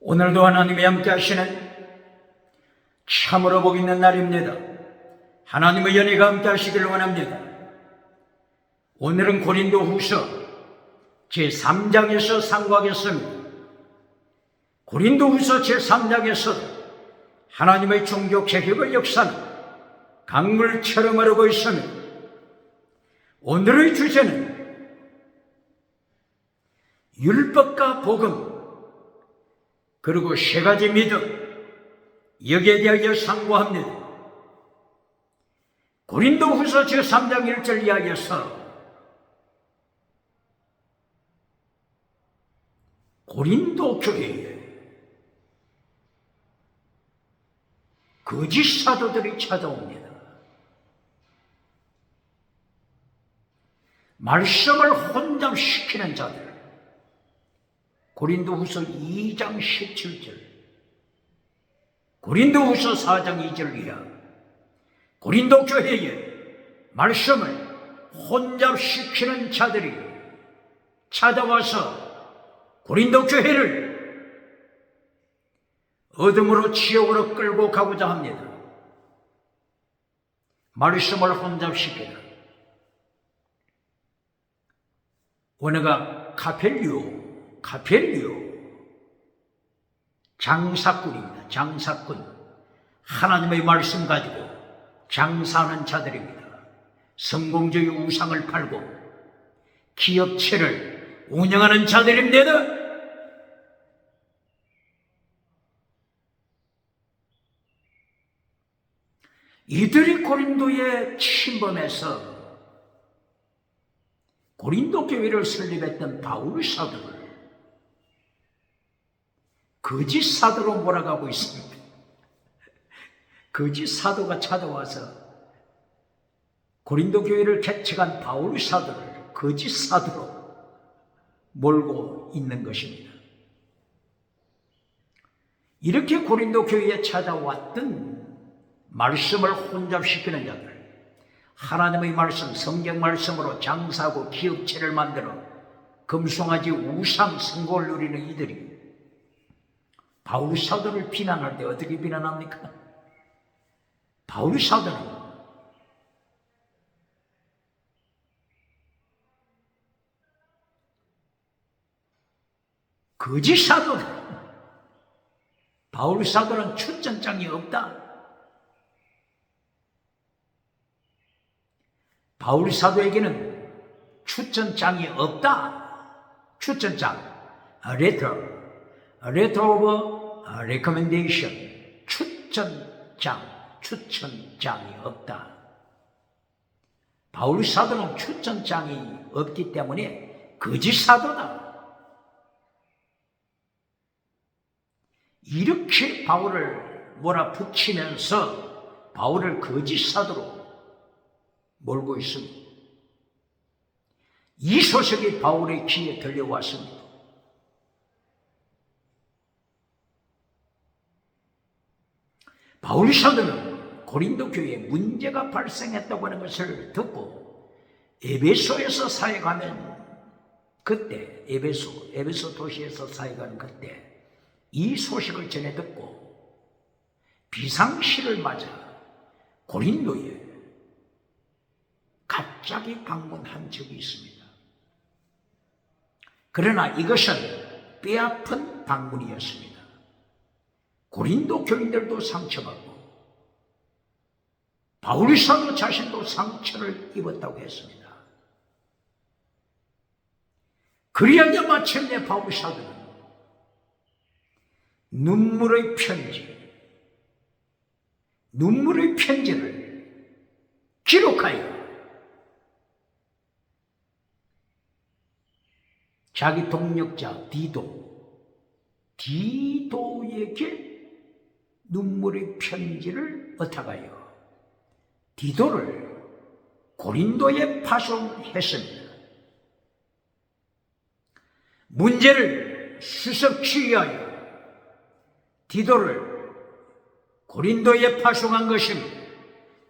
오늘도 하나님이 함께 하시는 참으로 복 있는 날입니다. 하나님의 연혜가 함께 하시기를 원합니다. 오늘은 고린도후서 제3장에서 상고하겠습니다. 고린도후서 제3장에서 하나님의 종교 개혁의 역사는 강물처럼 흐르고 있습니다. 오늘의 주제는 율법과 복음 그리고 세 가지 믿음, 여기에 대하여 상고합니다. 고린도후서 제3장 1절 이하에서 고린도 교회에 거짓 사도들이 찾아옵니다. 말씀을 혼잡시키는 자들, 고린도후서 2장 17절, 고린도후서 4장 2절 이하, 고린도 교회에 말씀을 혼잡시키는 자들이 찾아와서 고린도 교회를 어둠으로 지옥으로 끌고 가고자 합니다. 말씀을 혼잡시키는 원어가 카펠리오 장사꾼입니다. 장사꾼, 하나님의 말씀 가지고 장사하는 자들입니다. 성공주의 우상을 팔고 기업체를 운영하는 자들입니다. 이들이 고린도에 침범해서 고린도 교회를 설립했던 바울 사도를 거짓 사도로 몰아가고 있습니다. 거짓 사도가 찾아와서 고린도 교회를 개척한 바울 사도를 거짓 사도로 몰고 있는 것입니다. 이렇게 고린도 교회에 찾아왔던 말씀을 혼잡시키는 자들, 하나님의 말씀, 성경 말씀으로 장사하고 기업체를 만들어 금송아지 우상 성공을 누리는 이들이 바울 사도를 비난할 때 어떻게 비난합니까? 바울 사도는 거짓 사도는, 바울 사도는 출전장이 없다. 바울 사도에게는 출전장이 없다. 출전장, letter of recommendation, 추천장이 없다. 바울 사도는 추천장이 없기 때문에 거짓 사도다. 이렇게 바울을 몰아붙이면서 바울을 거짓 사도로 몰고 있습니다. 이 소식이 바울의 귀에 들려왔습니다. 바울 사도는 고린도 교회에 문제가 발생했다고 하는 것을 듣고 에베소에서 사역하는 그때, 에베소 도시에서 사역하는 그때 이 소식을 전해 듣고 비상시를 맞아 고린도에 갑자기 방문한 적이 있습니다. 그러나 이것은 뼈아픈 방문이었습니다. 고린도 교인들도 상처받고 바울 사도 자신도 상처를 입었다고 했습니다. 그리하여 마침내 바울 사도는 눈물의 편지를 기록하여 자기 동력자 디도에게 눈물의 편지를 어탁하여 디도를 고린도에 파송했습니다. 문제를 수습하기 위하여 디도를 고린도에 파송한 것입니다.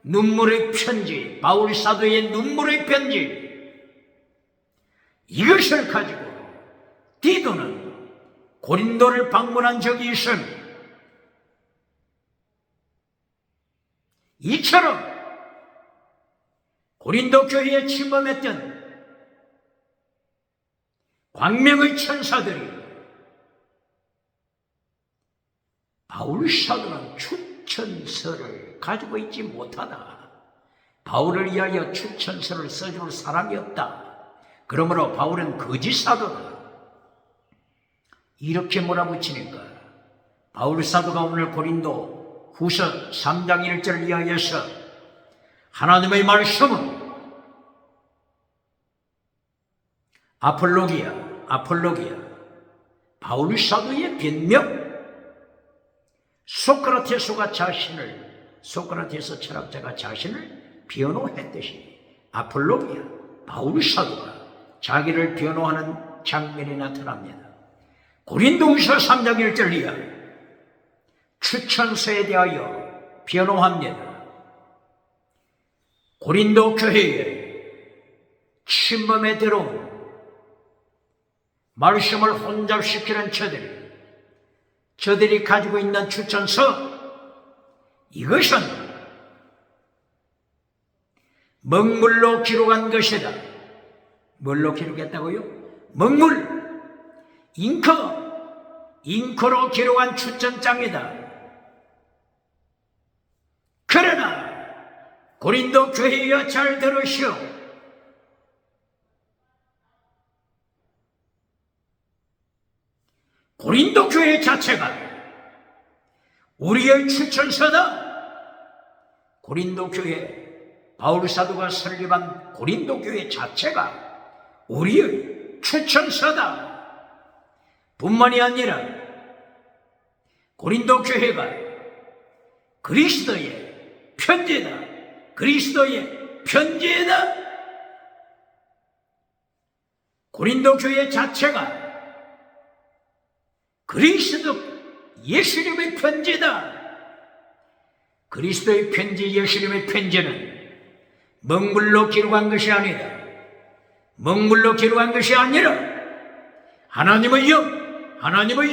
눈물의 편지, 바울 사도의 눈물의 편지, 이것을 가지고 디도는 고린도를 방문한 적이 있습니다. 이처럼 고린도 교회에 침범했던 광명의 천사들이 바울 사도는 추천서를 가지고 있지 못하다. 바울을 위하여 추천서를 써줄 사람이 없다. 그러므로 바울은 거짓 사도다. 이렇게 몰아붙이니까 바울 사도가 오늘 고린도 후서 3장 1절을 이하여서 하나님의 말씀은 아폴로기아 바울 사도의 변명, 소크라테스 철학자가 자신을 변호했듯이 아폴로기아 바울 사도가 자기를 변호하는 장면이 나타납니다. 고린도후서 3장 1절 이하 추천서에 대하여 변호합니다. 고린도 교회에 침범에 들어온 말씀을 혼잡시키는 저들이 가지고 있는 추천서, 이것은 먹물로 기록한 것이다. 뭘로 기록했다고요? 먹물, 잉크로 기록한 추천장이다. 그러나 고린도 교회여 잘 들으시오. 고린도 교회 자체가 우리의 추천서다. 고린도 교회, 바울 사도가 설립한 고린도 교회 자체가 우리의 추천서다. 뿐만이 아니라 고린도 교회가 그리스도의 편지다. 고린도 교회 자체가 그리스도 예수님의 편지다. 그리스도의 편지, 예수님의 편지는 먹물로 기록한 것이 아니다. 먹물로 기록한 것이 아니라 하나님의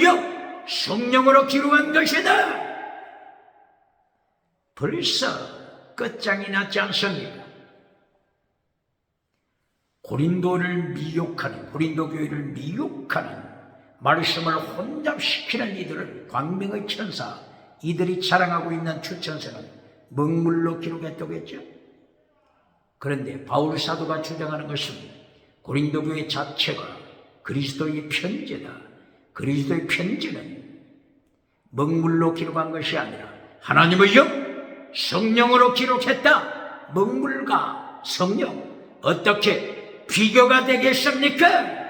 영, 성령으로 기록한 것이다. 벌써 끝장이 났지 않습니까? 고린도 교회를 미혹하는 말씀을 혼잡시키는 이들은 광명의 천사, 이들이 자랑하고 있는 추천서는 먹물로 기록했다고 했죠. 그런데 바울 사도가 주장하는 것은 고린도 교회 자체가 그리스도의 편지다. 그리스도의 편지는 먹물로 기록한 것이 아니라 하나님의 영, 성령으로 기록했다. 먹물과 성령, 어떻게 비교가 되겠습니까?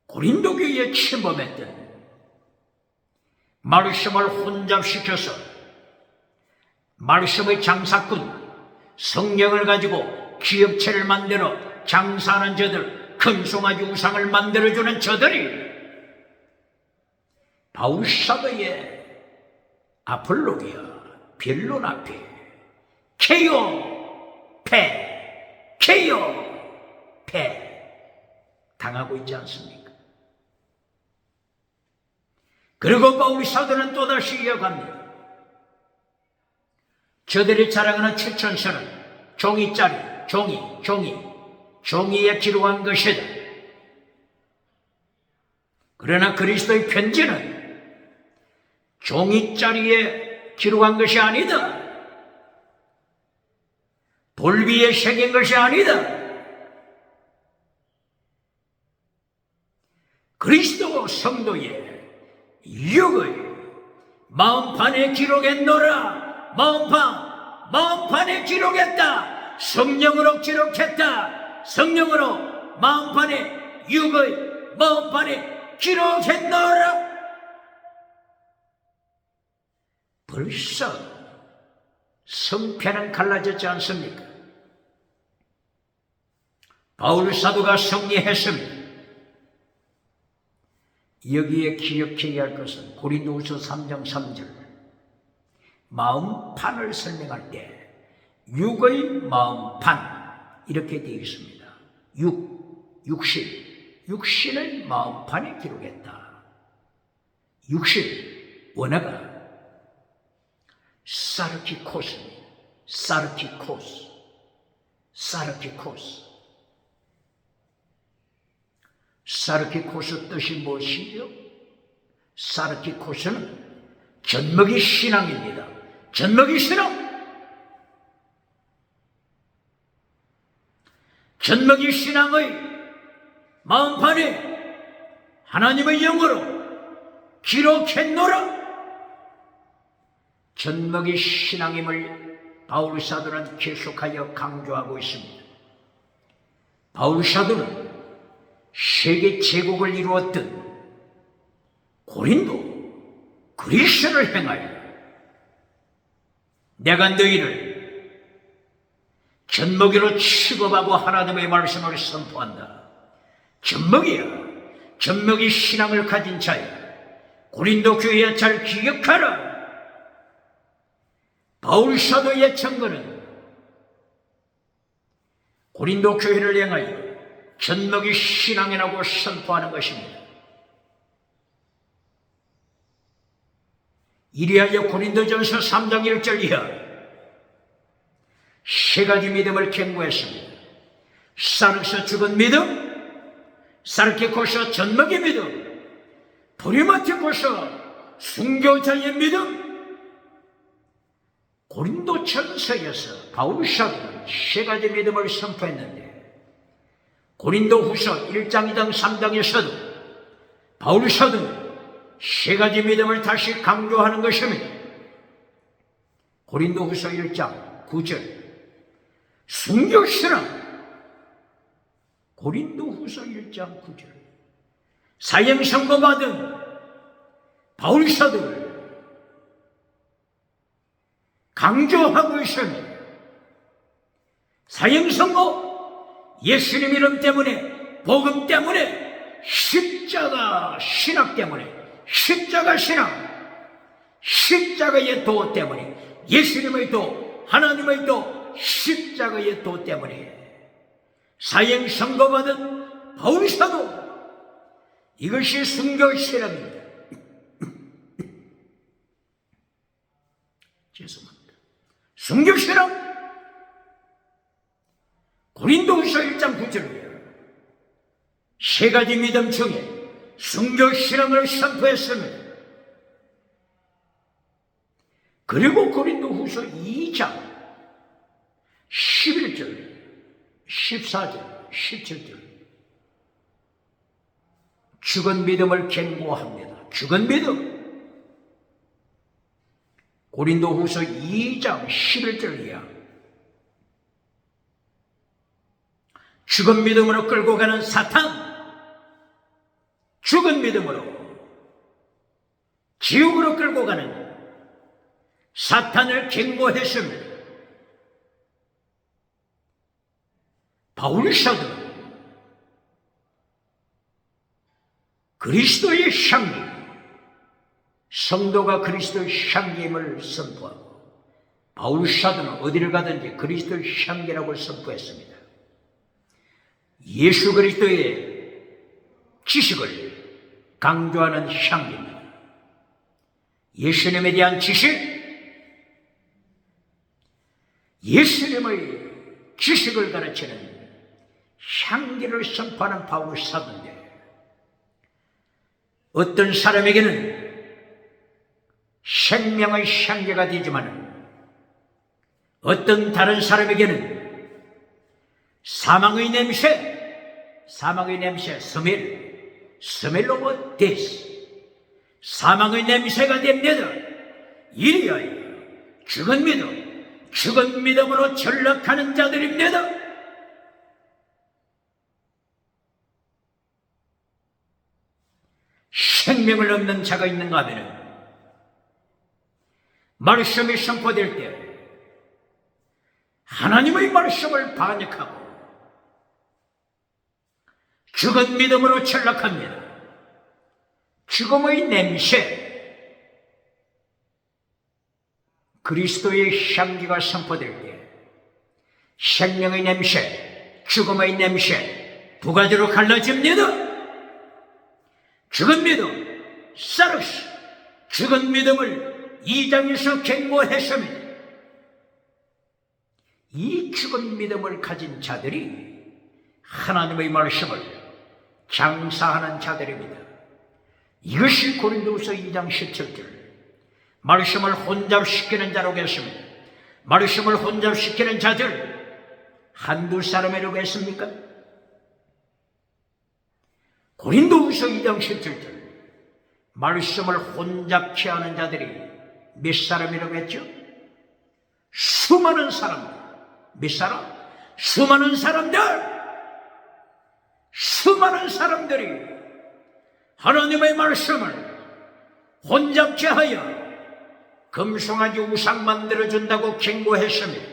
고린도 교회에 침범했던 말씀을 혼잡시켜서 말씀의 장사꾼, 성령을 가지고 기업체를 만들어 장사하는 저들, 금송아지 우상을 만들어주는 저들이 바울 사도의 아폴로기아, 변론 앞에 패 당하고 있지 않습니까? 그리고 바울 사도는 또다시 이어갑니다. 저들이 자랑하는 추천서는 종이에 기록한 것이다. 그러나 그리스도의 편지는 종이자리에 기록한 것이 아니다. 돌비에 새긴 것이 아니다. 그리스도 성도의 육을 마음판에 기록했노라. 마음판에 기록했다. 성령으로 기록했다. 성령으로 마음판에 육을 마음판에 기록했노라. 벌써 성패는 갈라졌지 않습니까? 바울 사도가 승리했습니다. 여기에 기억해야 할 것은 고린도후서 3장 3절 마음판을 설명할 때 육의 마음판 이렇게 되어 있습니다. 육신 육신을 마음판에 기록했다. 육신, 원어가 사르키코스입니다. 사르키코스. 사르키코스 뜻이 무엇이죠? 사르키코스는 젖먹이 신앙입니다. 젖먹이 신앙. 젖먹이 신앙의 마음판에 하나님의 영으로 기록했노라. 젖먹이 신앙임을 바울 사도는 계속하여 강조하고 있습니다. 바울 사도는 세계 제국을 이루었던 고린도 그리스를 행하여 내가 너희를 젖먹이로 취급하고 하나님의 말씀을 선포한다. 젖먹이야. 젖먹이 신앙을 가진 자야. 고린도 교회에 잘 기억하라. 바울 사도의 증거는 고린도 교회를 향하여 젖먹이 신앙이라고 선포하는 것입니다. 이리하여 고린도전서 3장 1절 이하 세 가지 믿음을 경고했습니다. 사르서 죽은 믿음, 사르키코서 젖먹이 믿음, 브리마티코서 순교자의 믿음. 고린도전서에서 바울 사도는 세 가지 믿음을 선포했는데 고린도후서 1장, 2장, 3장에서도 바울 사도는 세 가지 믿음을 다시 강조하는 것입니다. 고린도후서 1장 9절 순교신앙. 고린도후서 1장 9절 사형 선고받은 바울 사도를 강조하고 있습니다. 사형 선고, 예수님 이름 때문에, 복음 때문에, 십자가 신학 때문에, 십자가 신학, 십자가의 도 때문에, 예수님의 도, 하나님의 도, 십자가의 도 때문에 사형 선고받은 바울 사도, 이것이 순교 신앙입니다. 죄송합니다. 순교 신앙. 고린도후서 1장 9절이에요. 세 가지 믿음 중에 순교 신앙을 선포했습니다. 그리고 고린도후서 2장 11절, 14절, 17절 죽은 믿음을 경고합니다. 죽은 믿음. 고린도후서 2장 11절 이하 죽은 믿음으로 끌고 가는 사탄, 죽은 믿음으로 지옥으로 끌고 가는 사탄을 경고했습니다. 바울 사도는 그리스도의 향기, 성도가 그리스도의 향기임을 선포하고 바울 사도는 어디를 가든지 그리스도의 향기라고 선포했습니다. 예수 그리스도의 지식을 강조하는 향기입니다. 예수님에 대한 지식, 예수님의 지식을 가르치는 향기를 선포하는 바울 사도인데 어떤 사람에게는 생명의 향기가 되지만 어떤 다른 사람에게는 사망의 냄새, 스멜 오브 데스, 사망의 냄새가 됩니다. 이리하여 죽은 믿음으로 전락하는 자들입니다. 생명을 얻는 자가 있는가 하면 말씀이 선포될 때 하나님의 말씀을 반역하고 죽은 믿음으로 전락합니다. 죽음의 냄새, 그리스도의 향기가 선포될 때 생명의 냄새, 죽음의 냄새 두 가지로 갈라집니다. 죽은 믿음, 사르스, 죽은 믿음을 2장에서 경고했습니다. 이 죽은 믿음을 가진 자들이 하나님의 말씀을 장사하는 자들입니다. 이것이 고린도후서 2장 17절, 말씀을 혼잡시키는 자라고 했습니다. 말씀을 혼잡시키는 자들 한두 사람이라고 했습니까? 고린도후서 2장 17절, 말씀을 혼잡케 하는 자들이 몇 사람이라고 했죠? 수많은 사람들. 몇 사람? 수많은 사람들! 수많은 사람들이 하나님의 말씀을 혼잡케 하여 금송아지 우상 만들어준다고 경고했습니다.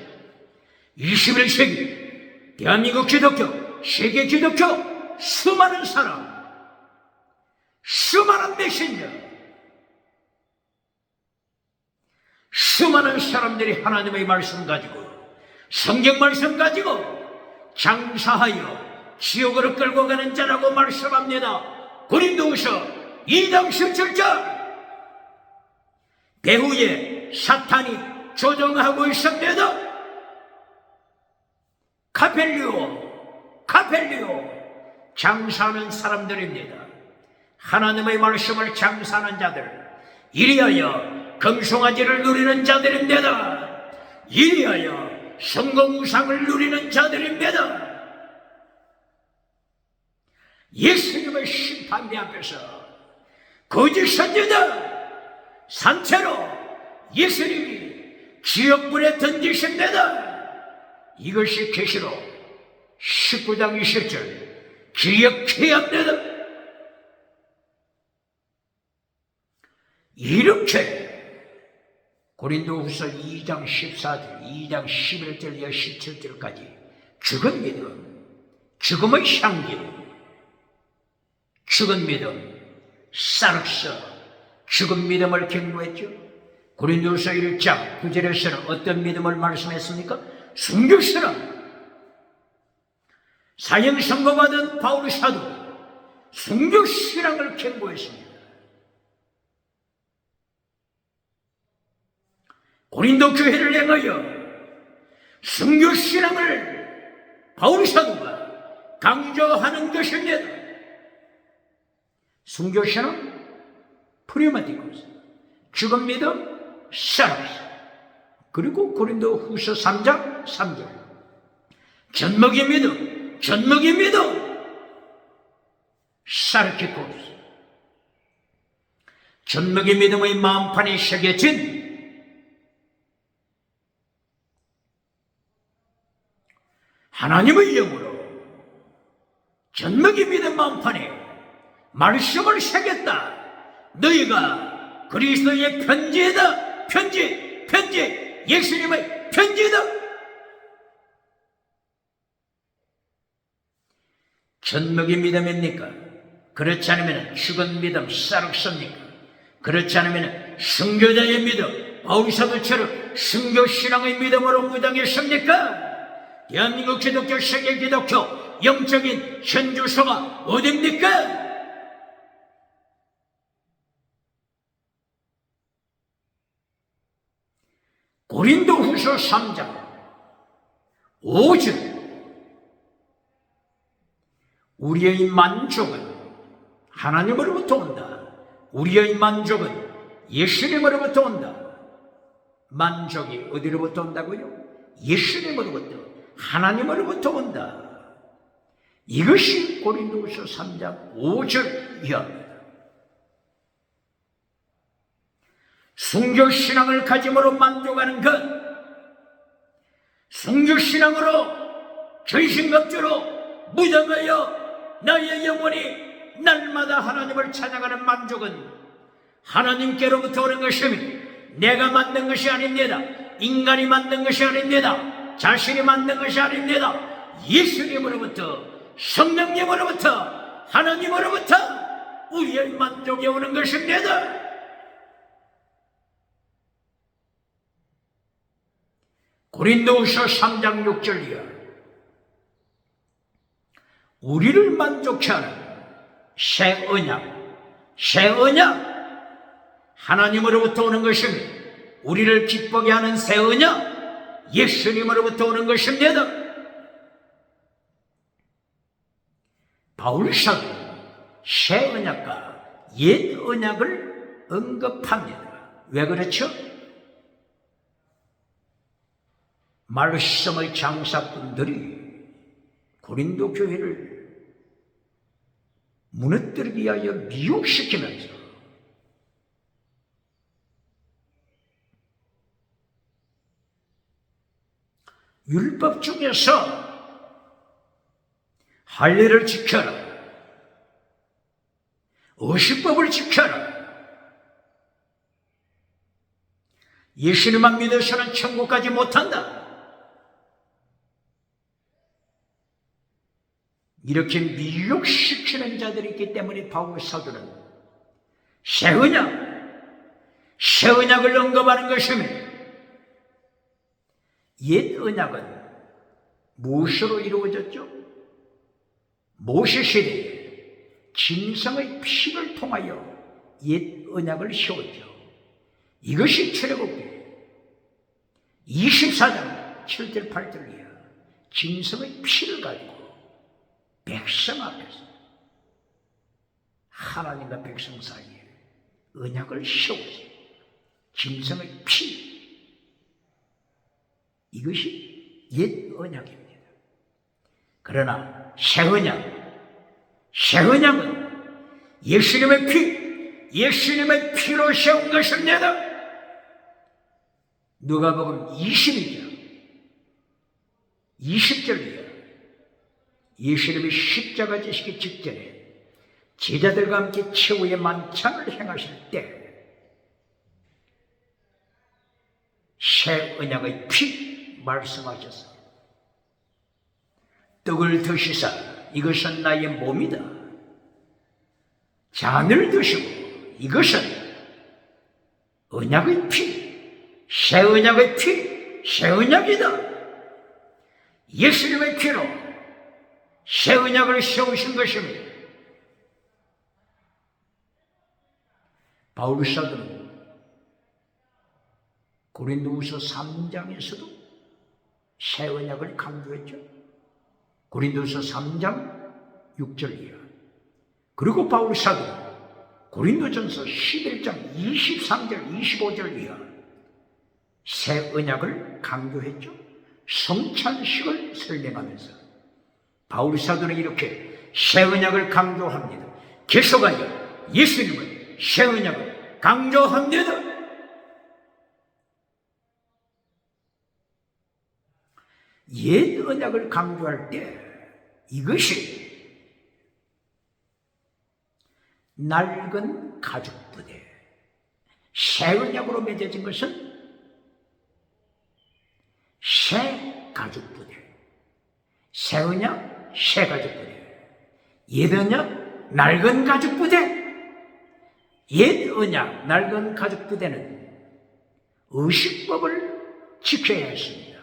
21세기 대한민국 기독교, 세계 기독교 수많은 사람, 수많은 메신저, 수많은 사람들이 하나님의 말씀 가지고, 성경 말씀 가지고 장사하여 지옥으로 끌고 가는 자라고 말씀합니다. 고린도후서 2장 17절. 배후에 사탄이 조종하고 있습니다. 카펠리오, 장사하는 사람들입니다. 하나님의 말씀을 장사하는 자들, 이리하여 금송아지를 누리는 자들입니다. 이리하여 성공우상을 누리는 자들입니다. 예수님의 심판대 앞에서 거짓 선지자 산채로 예수님이 지옥불에 던지십니다. 이것이 계시록 19장 20절 기억해야 합니다. 이렇게 고린도후서 2장 14절, 2장 11절, 17절까지 죽은 믿음, 죽음의 향기, 죽은 믿음, 사르스, 죽은 믿음을 경고했죠. 고린도후서 1장 9절에서는 어떤 믿음을 말씀했습니까? 순교신앙. 사형 선고받은 바울 사도 순교신앙을 경고했습니다. 고린도 교회를 향하여 순교신앙을 바울 사도가 강조하는 것입니다. 순교신앙, 프리마티쿠스, 죽은 믿음, 사르스. 그리고 고린도후서 3장 3절 젖먹이 믿음, 사르키코스. 젖먹이 믿음의 마음판에 새겨진 하나님의 영으로 젖먹이 믿음 마음판에 말씀을 새겼다. 너희가 그리스도의 편지이다. 편지, 예수님의 편지이다. 젖먹이 믿음입니까? 그렇지 않으면 죽은 믿음, 사르스입니까? 그렇지 않으면 순교자의 믿음, 바울 사도처럼 순교신앙의 믿음으로 무장했습니까? 대한민국 기독교, 세계 기독교 영적인 현주소가 어딥니까? 고린도후서 3장 5절 우리의 만족은 하나님으로부터 온다. 우리의 만족은 예수님으로부터 온다. 만족이 어디로부터 온다고요? 예수님으로부터, 하나님으로부터 온다. 이것이 고린도후서 3장 5절 이하입니다. 순교신앙을 가짐으로 만족하는 것, 순교신앙으로 전신갑주로 무장하여 나의 영혼이 날마다 하나님을 찬양하는 만족은 하나님께로부터 오는 것입니다. 내가 만든 것이 아닙니다. 인간이 만든 것이 아닙니다. 자신이 만든 것이 아닙니다. 예수님으로부터, 성령님으로부터, 하나님으로부터 우리의 만족이 오는 것입니다. 고린도후서 3장 6절 이하 우리를 만족케 하는 새 언약, 새 언약, 하나님으로부터 오는 것입니다. 우리를 기쁘게 하는 새 언약, 예수님으로부터 오는 것입니다. 바울 사도는 새 언약과 옛 언약을 언급합니다. 왜 그렇죠? 말씀의 장사꾼들이 고린도 교회를 무너뜨리기 위하여 미혹시키면서 율법 중에서 할례를 지켜라, 어시법을 지켜라, 예수님만 믿어서는 천국 가지 못한다, 이렇게 미혹시키는 자들이 있기 때문에 바울 사도는 새 언약을 언급하는 것입니다. 옛 언약은 무엇으로 이루어졌죠? 모세 시대에 짐승의 피를 통하여 옛 언약을 세웠죠. 이것이 출애굽기 24장 7절 8절이야. 짐승의 피를 가지고 백성 앞에서 하나님과 백성 사이에 언약을 세우세요. 짐승의 피, 이것이 옛 언약입니다. 그러나 새 언약은 예수님의 피로 세운 것입니다. 누가복음 22장 20절이야. 예수님이 십자가 지시기 직전에 제자들과 함께 최후의 만찬을 행하실 때 새 언약의 피 말씀하셨습니다. 떡을 드시사 이것은 나의 몸이다. 잔을 드시고 이것은 언약의 피, 새 언약의 피, 새 언약이다. 예수님의 피로 새 언약을 세우신 것입니다. 바울 사도는 고린도후서 3장에서도 새 언약을 강조했죠. 고린도후서 3장 6절 이하. 그리고 바울 사도는 고린도전서 11장 23절 25절 이하 새 언약을 강조했죠. 성찬식을 설명하면서 바울 사도는 이렇게 새 언약을 강조합니다. 계속하여 예수님은 새 언약을 강조합니다. 옛 언약을 강조할 때 이것이 낡은 가죽부대, 새 언약으로 맺어진 것은 새 가죽부대, 새 언약, 새 가죽부대, 옛 언약, 낡은 가죽부대. 옛 언약, 낡은 가죽부대는 의식법을 지켜야 했습니다.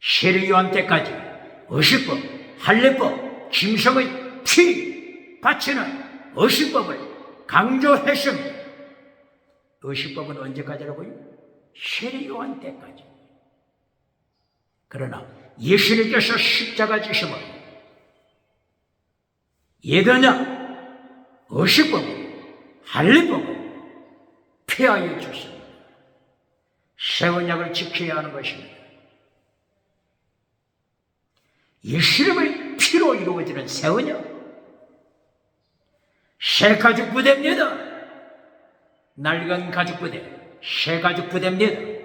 세례요한 때까지 의식법, 할례법, 짐승의 피 바치는 의식법을 강조했습니다. 의식법은 언제까지라고요? 세례요한 때까지. 그러나 예수님께서 십자가 지심으로 옛 언약, 의식법을, 할례법을 폐하여 주십니다. 새 언약을 지켜야 하는 것입니다. 예수님의 피로 이루어지는 새 언약, 새 가죽 부대입니다. 낡은 가죽 부대, 새 가죽 부대입니다.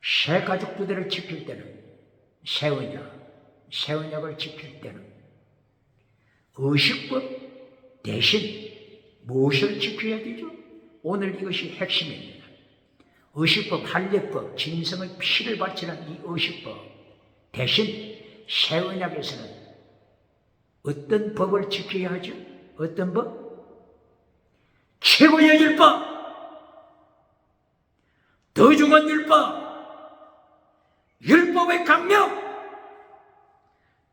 새 가죽 부대를 지킬 때는 새 언약을 지킬 때는 의식법 대신 무엇을 지켜야 되죠? 오늘 이것이 핵심입니다. 의식법, 할례법, 짐승의 피를 바치는 이 의식법 대신 새 언약에서는 어떤 법을 지켜야 하죠? 어떤 법? 최고의 율법, 더 중한 율법, 율법의 강령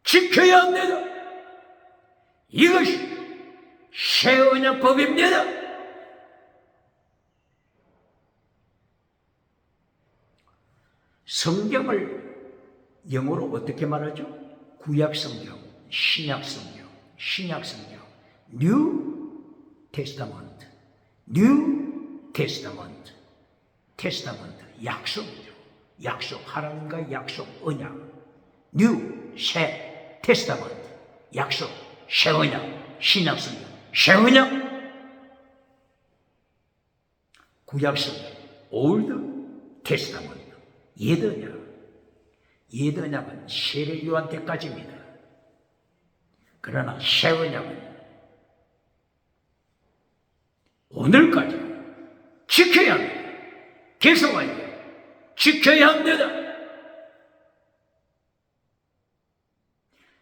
지켜야 합니다. 이것이 새 언약법입니다. 성경을 영어로 어떻게 말하죠? 구약 성경, 신약 성경, 신약 성경, New Testament, New Testament, Testament, 약속이죠. 약속, 하나님과의 약속, 언약. New, 새, Testament, 약속, 새 언약, 신약 성경, 새 언약. 구약 성경, Old Testament, 옛 언약. 옛 언약은 세례 요한 때까지입니다. 그러나 새 언약은 오늘까지 지켜야 합니다. 계속해야 돼요. 지켜야 합니다.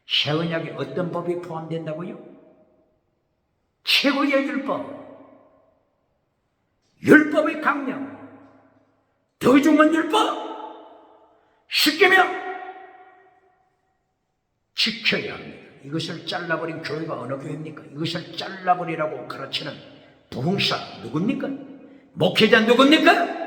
새 언약에 어떤 법이 포함된다고요? 최고의 율법, 율법의 강령, 더 중한 율법, 십계명 지켜야 합니다. 이것을 잘라버린 교회가 어느 교회입니까? 이것을 잘라버리라고 가르치는 부흥사 누굽니까? 목회자 누굽니까?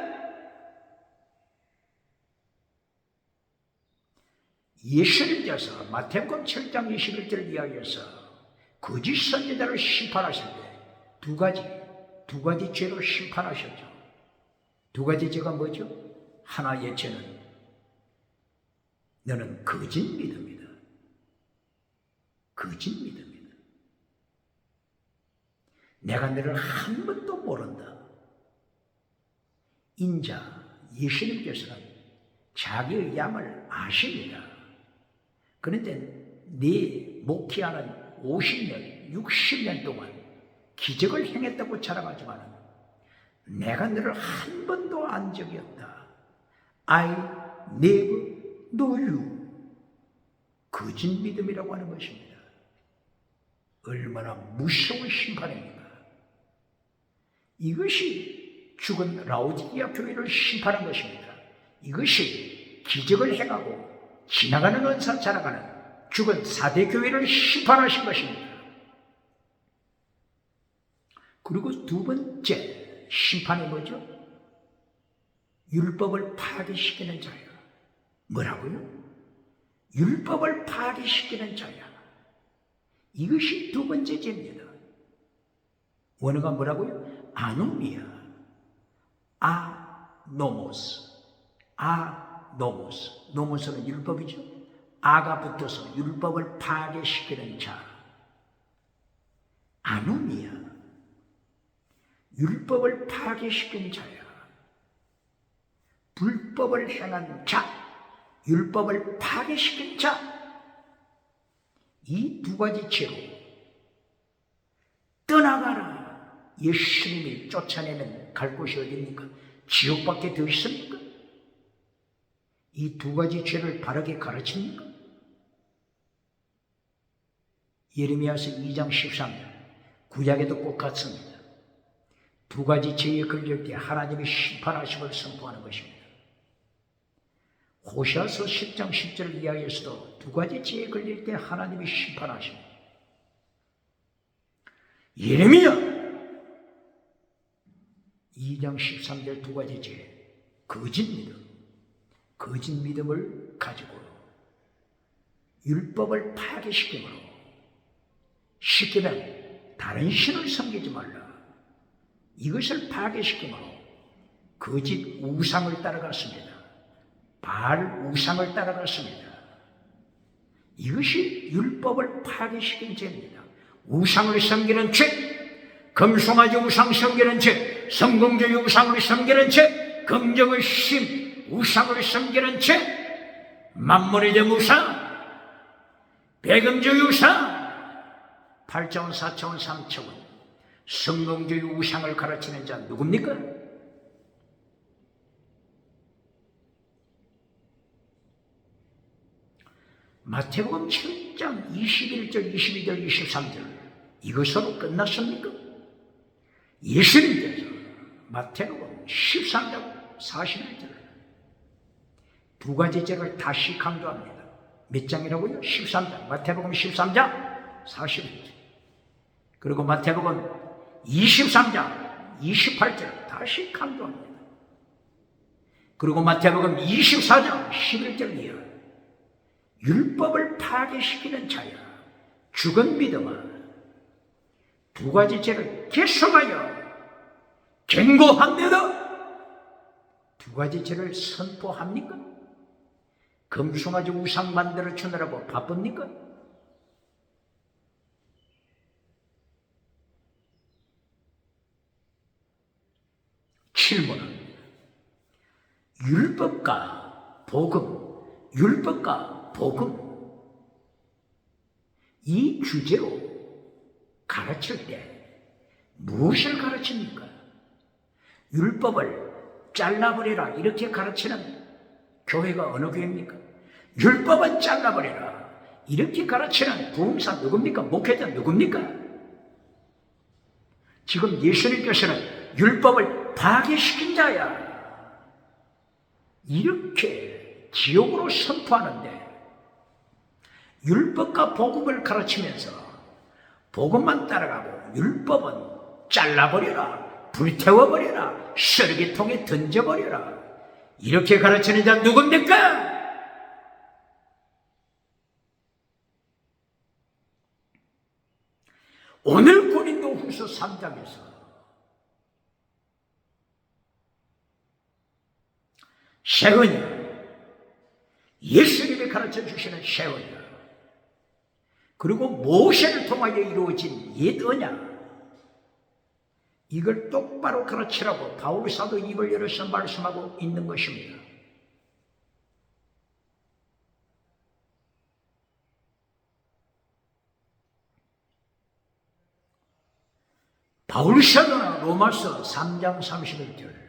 예수님께서 마태복음 7장 21절을 이야기해서 거짓 선지자를 심판하실 때 두 가지 죄로 심판하셨죠. 두 가지 죄가 뭐죠? 하나의 죄는 너는 거짓 믿음이다. 거짓 믿음이다. 내가 너를 한 번도 모른다. 인자 예수님께서는 자기의 양을 아십니다. 그런데 네 목회하는 50년, 60년 동안 기적을 행했다고 자랑하지만 내가 너를 한 번도 안 적이 없다. I never know you. 거짓 믿음이라고 하는 것입니다. 얼마나 무서운 심판입니까? 이것이 죽은 라오디게아 교회를 심판한 것입니다. 이것이 기적을 행하고 지나가는 은사 자랑하는 죽은 4대 교회를 심판하신 것입니다. 그리고 두 번째 심판이 뭐죠? 율법을 파괴시키는 자야. 뭐라고요? 율법을 파괴시키는 자야. 이것이 두 번째 죄입니다. 원어가 뭐라고요? 아노미아, 아노모스, 아노모스. 노모스는 율법이죠. 아가 붙어서 율법을 파괴시키는 자. 아노미아, 율법을 파괴시킨 자야. 불법을 행한 자, 율법을 파괴시킨 자. 이 두 가지 죄로 떠나가라. 예수님이 쫓아내는 갈 곳이 어디입니까? 지옥밖에 더 있습니까? 이 두 가지 죄를 바르게 가르칩니까? 예레미야서 2장 13절, 구약에도 꼭 같습니다. 두 가지 죄에 걸릴 때 하나님이 심판하심을 선포하는 것입니다. 호시아서 10장 10절 이하에서도 두 가지 죄에 걸릴 때 하나님이 심판하십니다. 예레미야 2장 13절 두 가지 죄, 거짓 믿음을 가지고 율법을 파괴시키므로 시키면 다른 신을 섬기지 말라. 이것을 파괴시키므로 거짓 우상을 따라갔습니다. 바알 우상을 따라갔습니다. 이것이 율법을 파괴시킨 죄입니다. 우상을 섬기는 죄, 금송아지 우상 섬기는 죄, 성공주의 우상을 섬기는 죄, 긍정의 신 우상을 섬기는 죄, 만몬의 점 우상, 배금주의 우상, 8차원, 4차원, 3차원 성공주의 우상을 가르치는 자 누굽니까? 마태복음 7장 21절, 22절, 23절 이것으로 끝났습니까? 예수님께서 마태복음 13장 41절 두 가지 죄를 다시 강조합니다. 몇 장이라고요? 13장. 마태복음 13장 41절. 그리고 마태복음 23장 28절 다시 강조합니다. 그리고 마태복음 24장 11절 이하 율법을 파괴시키는 자야 죽은 믿음아 두 가지 죄를 계속하여 경고합니다. 두 가지 죄를 선포합니까? 금송아지 우상 만들어 주느라고 바쁩니까? 질문은 율법과 복음 이 주제로 가르칠 때 무엇을 가르칩니까? 율법을 잘라버려라 이렇게 가르치는 교회가 어느 교회입니까? 율법은 잘라버려라 이렇게 가르치는 부흥사 누굽니까? 목회자 누굽니까? 지금 예수님께서는 율법을 파괴시킨 자야 이렇게 지옥으로 선포하는데 율법과 복음을 가르치면서 복음만 따라가고 율법은 잘라버려라 불태워버려라 쓰레기통에 던져버려라 이렇게 가르치는 자 누굽니까? 오늘 고린도후서 3장에서 세언이 예수님이 가르쳐 주시는 세언이 그리고 모세를 통하여 이루어진 옛 언약 이걸 똑바로 가르치라고 바울 사도 입을 열어서 말씀하고 있는 것입니다. 바울 사도는 로마서 3장 31절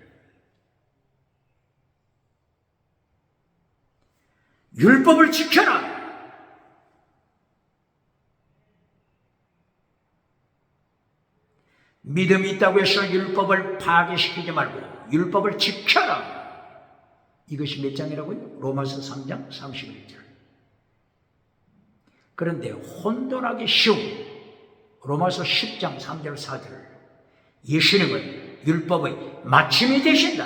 율법을 지켜라. 믿음이 있다고 해서 율법을 파괴시키지 말고 율법을 지켜라. 이것이 몇 장이라고요? 로마서 3장 31절. 그런데 혼돈하기 쉬운 로마서 10장 3절 4절 예수님은 율법의 마침이 되신다.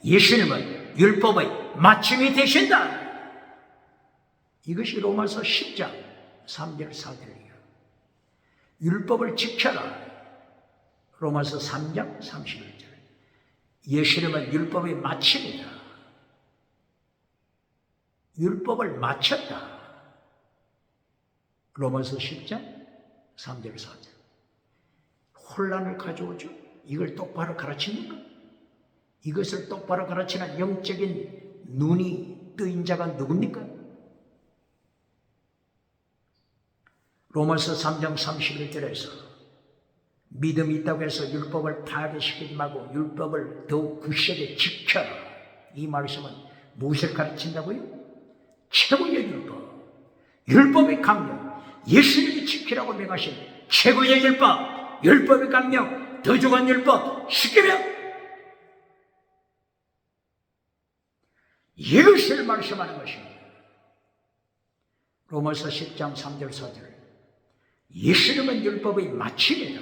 예수님은 율법의 마침이 되신다. 이것이 로마서 10장 3절 4절이에요. 율법을 지켜라. 로마서 3장 31절. 예수님은 율법의 마침이다. 율법을 마쳤다. 로마서 10장 3절 4절. 혼란을 가져오죠. 이걸 똑바로 가르칩니까? 이것을 똑바로 가르치는 영적인 눈이 뜨인 자가 누굽니까? 로마서 3장 31절에서 믿음이 있다고 해서 율법을 파괴시키지 말고 율법을 더욱 굳세게 지켜라. 이 말씀은 무엇을 가르친다고요? 최고의 율법, 율법의 강령, 예수님이 지키라고 명하신 최고의 율법, 율법의 강령, 더 중한 율법, 십계명 이것을 말씀하는 것입니다. 로마서 10장 3절 4절 예수님은 율법의 마침이다.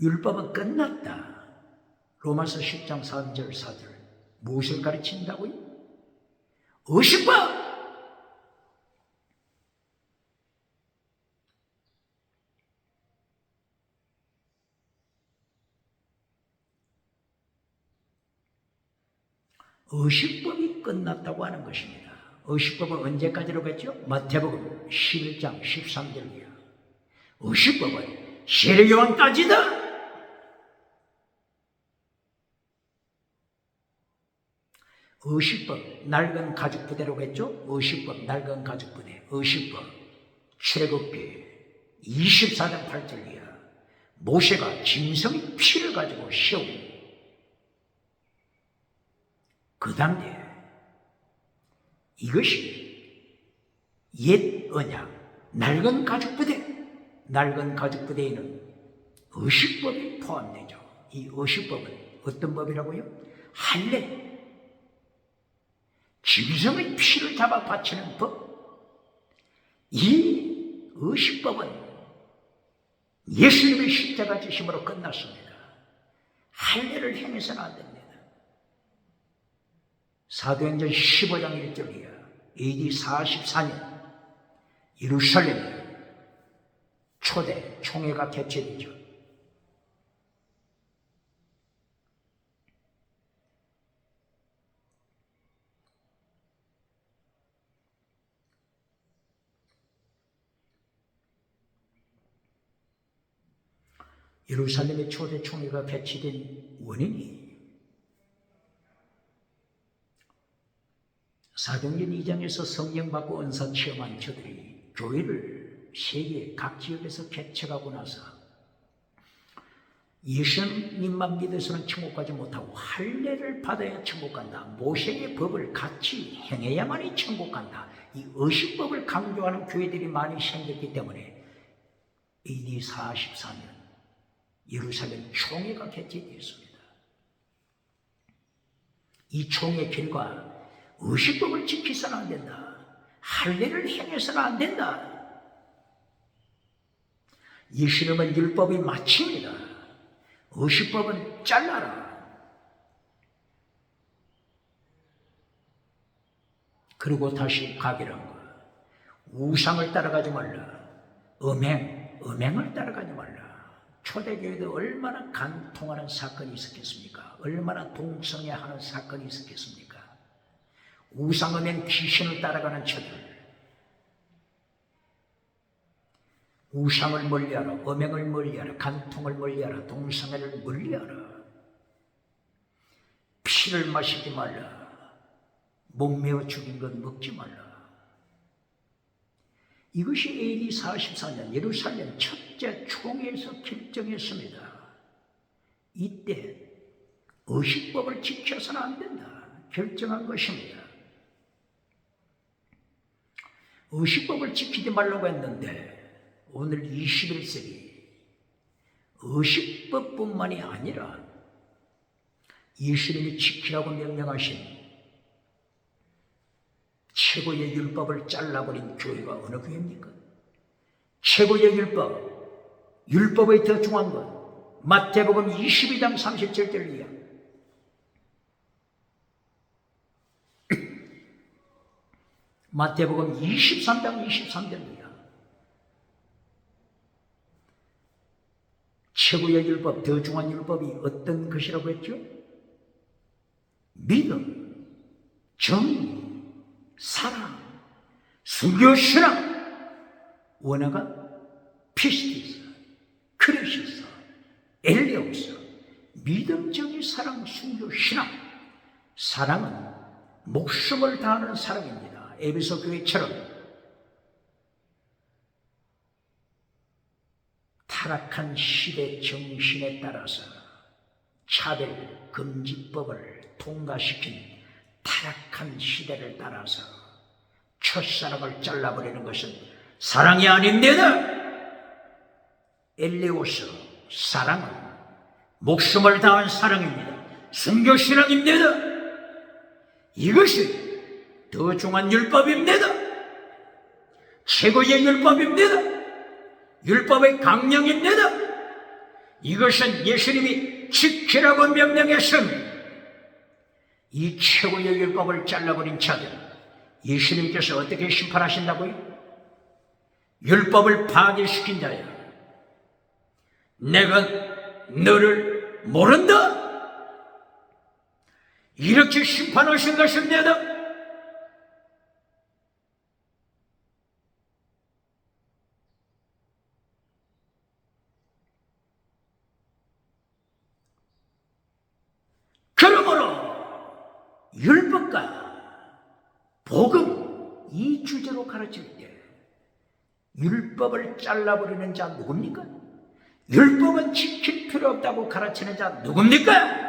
율법은 끝났다. 로마서 10장 3절 4절 무엇을 가르친다고요? 의식법! 의식법이 끝났다고 하는 것입니다. 의식법은 언제까지라고 했죠? 마태복음 11장 13절이요. 의식법은 세례요한까지다. 의식법, 낡은 가죽부대라고 했죠? 의식법, 낡은 가죽부대. 의식법, 출애굽기 24장 8절이야. 모세가 짐승의 피를 가지고 세운 그 당대 이것이 옛 언약, 낡은 가죽부대. 낡은 가죽부대에는 의식법이 포함되죠. 이 의식법은 어떤 법이라고요? 할례. 짐승의 피를 잡아 바치는 법. 이 의식법은 예수님의 십자가 지심으로 끝났습니다. 할례를 행해서는 안 됩니다. 사도행전 15장 1절이야. AD 44년 예루살렘에 초대 총회가 개최되죠. 예루살렘의 초대 총회가 개최된 원인이 사도행전 2장에서 성령 받고 은사 체험한 저들이 교회를 세계 각 지역에서 개척하고 나서 예수님만 믿어서는 천국 가지 못하고 할례를 받아야 천국 간다. 모세의 법을 같이 행해야만이 천국 간다. 이 의식법을 강조하는 교회들이 많이 생겼기 때문에 AD 44년 예루살렘 총회가 개최되었습니다. 이 총회 결과 의식법을 지키서는 안 된다. 할례를 행해서는 안 된다. 예수님은 율법이 마침이다. 의식법은 잘라라. 그리고 다시 가기란 거야. 우상을 따라가지 말라. 음행을 따라가지 말라. 초대교회도 얼마나 간통하는 사건이 있었겠습니까? 얼마나 동성애하는 사건이 있었겠습니까? 우상음행 귀신을 따라가는 저들, 우상을 멀리하라, 음행을 멀리하라, 간통을 멀리하라, 동성애를 멀리하라, 피를 마시지 말라, 목매어 죽인 것 먹지 말라. 이것이 AD 44년 예루살렘 첫째 총회에서 결정했습니다. 이때 의식법을 지켜서는 안 된다. 결정한 것입니다. 의식법을 지키지 말라고 했는데 오늘 21세기 의식법뿐만이 아니라 예수님이 지키라고 명령하신 최고의 율법을 잘라버린 교회가 어느 교회입니까? 최고의 율법의 더 중요한 것, 마태복음 22장 37절이야. 마태복음 23장 23절이야. 최고의 율법, 더 중요한 율법이 어떤 것이라고 했죠? 믿음, 정의, 사랑, 순교, 신앙, 원어가 피스티스, 크리시스, 엘레오스, 믿음, 정의, 사랑, 순교, 신앙. 사랑은 목숨을 다하는 사랑입니다. 에베소 교회처럼 타락한 시대 정신에 따라서 차별 금지법을 통과시킨 타락한 시대를 따라서 첫사랑을 잘라버리는 것은 사랑이 아닙니다. 엘레오스, 사랑은 목숨을 다한 사랑입니다. 순교신앙입니다. 이것이 더 중요한 율법입니다. 최고의 율법입니다. 율법의 강령입니다. 이것은 예수님이 지키라고 명령했습니다. 이 최고의 율법을 잘라버린 자들, 예수님께서 어떻게 심판하신다고요? 율법을 파괴시킨 자야, 내가 너를 모른다. 이렇게 심판하신 것입니다. 그러므로 율법과 복음 이 주제로 가르칠 때 율법을 잘라버리는 자 누굽니까? 율법은 지킬 필요 없다고 가르치는 자 누굽니까?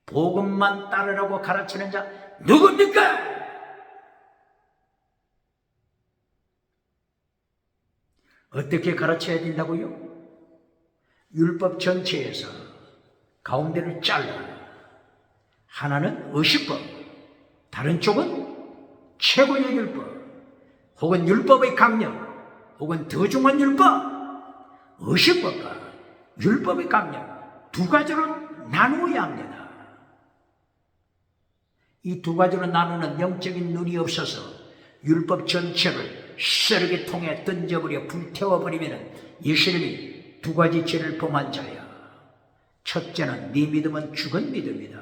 복음만 따르라고 가르치는 자 누굽니까? 어떻게 가르쳐야 된다고요? 율법 전체에서 가운데를 잘라 하나는 의식법, 다른 쪽은 최고의 율법, 혹은 율법의 강령, 혹은 더 중한 율법, 의식법과 율법의 강령 두 가지로 나누어야 합니다. 이 두 가지로 나누는 영적인 눈이 없어서 율법 전체를 쇠르게 통에 던져버려 불태워버리면 예수님이 두 가지 죄를 범한 자야. 첫째는 네 믿음은 죽은 믿음이다.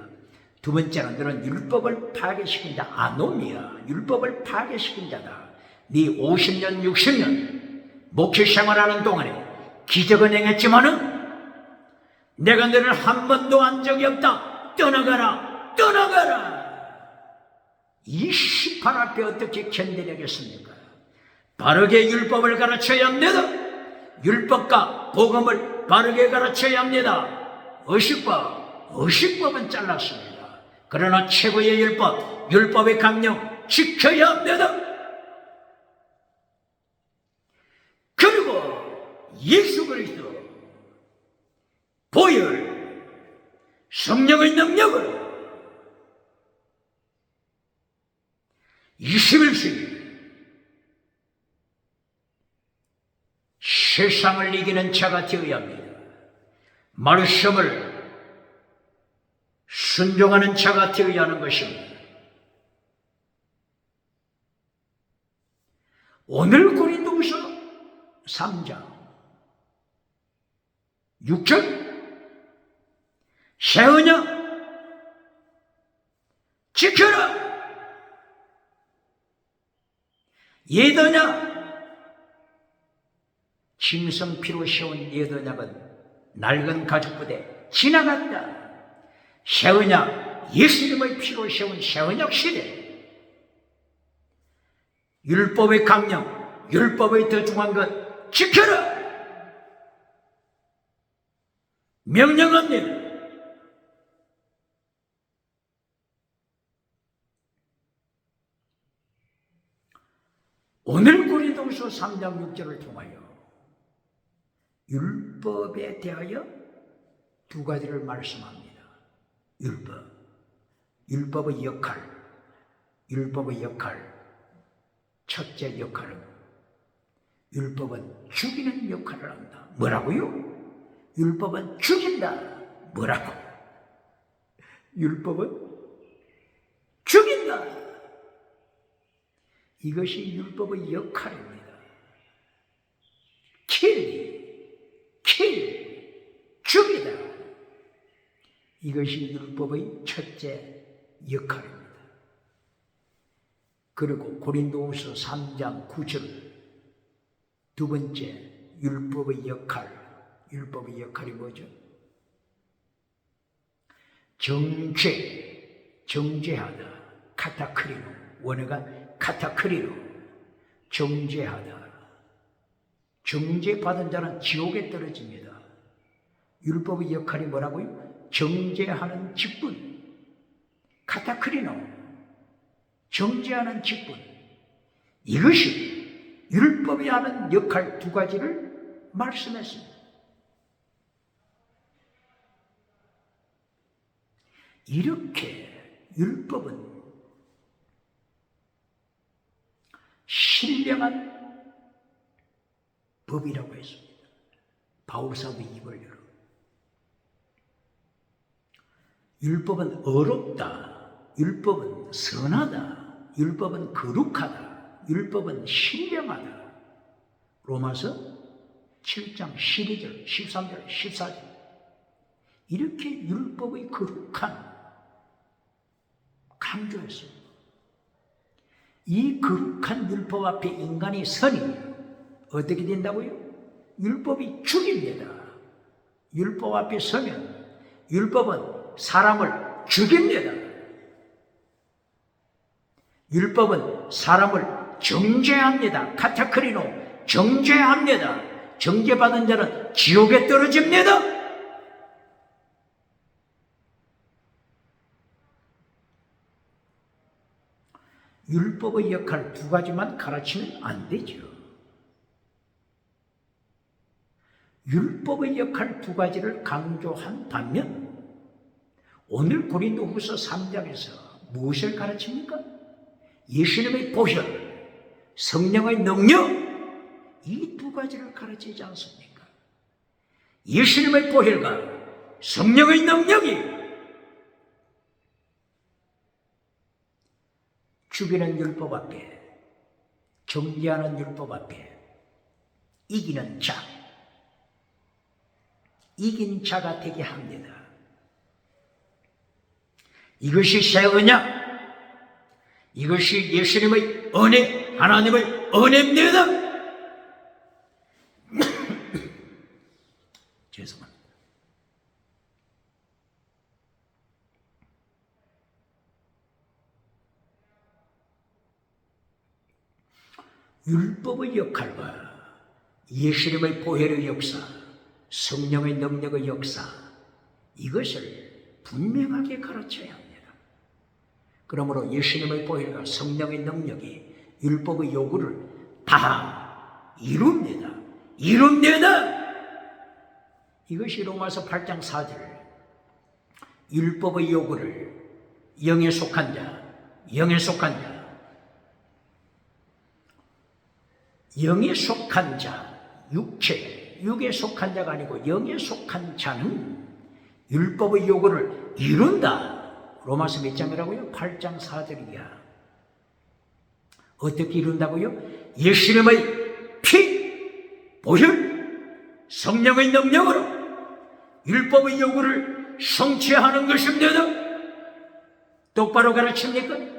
두 번째는 너는 율법을 파괴시킨 자, 아놈이야. 율법을 파괴시킨 자다. 네 50년 60년 목회 생활하는 동안에 기적은 행했지만은 내가 너를 한 번도 한 적이 없다. 떠나가라, 떠나가라. 이 심판 앞에 어떻게 견뎌내겠습니까? 바르게 율법을 가르쳐야 합니다. 율법과 복음을 바르게 가르쳐야 합니다. 의식법은 잘랐습니다. 그러나 최고의 율법, 율법의 강령 지켜야 합니다. 그리고 예수 그리스도 보혈, 성령의 능력으로 21세기 세상을 이기는 자가 되어야 합니다. 말씀을 순종하는 자가 되어야 하는 것입니다. 오늘 고린도후서 3장 6절 새 언약 지켜라. 옛 언약, 짐승 피로 세운 옛 언약은 낡은 가죽부대 지나갔다. 새 언약, 예수님의 피로 세운 새 언약 시대. 율법의 강령, 율법의 더 중한 것 지켜라. 명령합니다. 오늘 고린도후서 3장 6절을 통하여 율법에 대하여 두 가지를 말씀합니다. 율법의 역할. 첫째 역할은 율법은 죽이는 역할을 한다. 뭐라고요? 율법은 죽인다. 뭐라고? 율법은 죽인다. 이것이 율법의 역할입니다. 죽이다. 이것이 율법의 첫째 역할입니다. 그리고 고린도후서 3장 9절 두 번째 율법의 역할이 뭐죠? 정죄하다. 카타크리노, 원어가 카타크리노, 정죄하다. 정죄받은 자는 지옥에 떨어집니다. 율법의 역할이 뭐라고요? 정죄하는 직분, 카타크리노, 정죄하는 직분. 이것이 율법이 하는 역할 두 가지를 말씀했습니다. 이렇게 율법은 신령한 법이라고 했습니다. 바울사도 입을 열어. 율법은 어렵다. 율법은 선하다. 율법은 거룩하다. 율법은 신령하다. 로마서 7장 12절, 13절, 14절. 이렇게 율법의 거룩한 강조했습니다. 이 거룩한 율법 앞에 인간이 서니 어떻게 된다고요? 율법이 죽입니다. 율법 앞에 서면 율법은 사람을 죽입니다. 율법은 사람을 정죄합니다. 카타크리노, 정죄합니다. 정죄받은 자는 지옥에 떨어집니다. 율법의 역할 두 가지만 가르치면 안 되죠. 율법의 역할 두 가지를 강조한 반면 오늘 고린도후서 3장에서 무엇을 가르칩니까? 예수님의 보혈, 성령의 능력, 이 두 가지를 가르치지 않습니까? 예수님의 보혈과 성령의 능력이 죽이는 율법 앞에, 정죄하는 율법 앞에 이기는 자, 이긴 자가 되게 합니다. 이것이 새 언약, 이것이 예수님의 은혜, 하나님의 은혜입니다. 죄송합니다. 율법의 역할과 예수님의 보혈의 역사, 성령의 능력의 역사, 이것을 분명하게 가르쳐야 합니다. 그러므로 예수님의 보혈과 성령의 능력이 율법의 요구를 다 이룹니다. 이것이 로마서 8장 4절, 율법의 요구를 영에 속한 자, 영에 속한 자, 육에 속한 자가 아니고 영에 속한 자는 율법의 요구를 이룬다. 로마서 몇 장이라고요? 8장 4절이야. 어떻게 이룬다고요? 예수님의 피, 보혈, 성령의 능력으로 율법의 요구를 성취하는 것입니다. 똑바로 가르칩니까?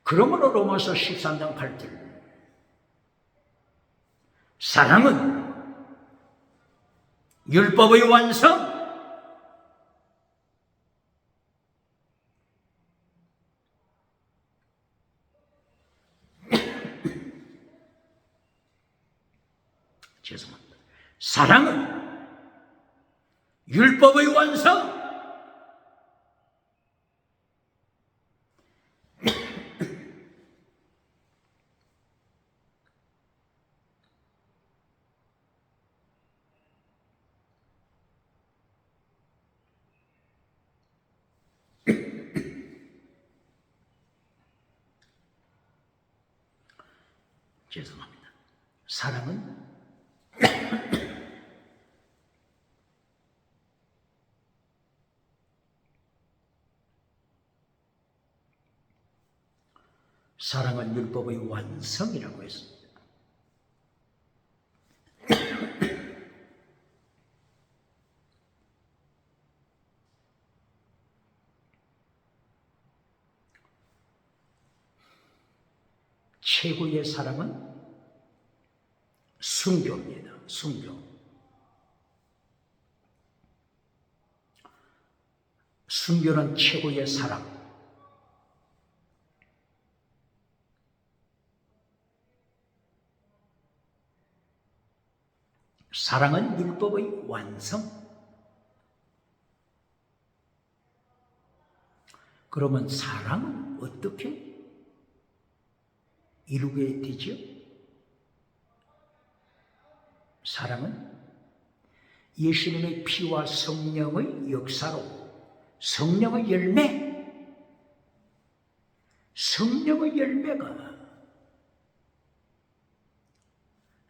그러므로 로마서 13장 8절, 사랑은 율법의 완성, 죄송합니다. 사랑은 율법의 완성, 죄송합니다. 사랑은 율법의 완성이라고 했습니다. 최고의 사랑은 순교입니다. 순교는 최고의 사랑. 사랑은 율법의 완성. 그러면 사랑은 어떻게 이루게 되죠? 사랑은 예수님의 피와 성령의 역사로 성령의 열매가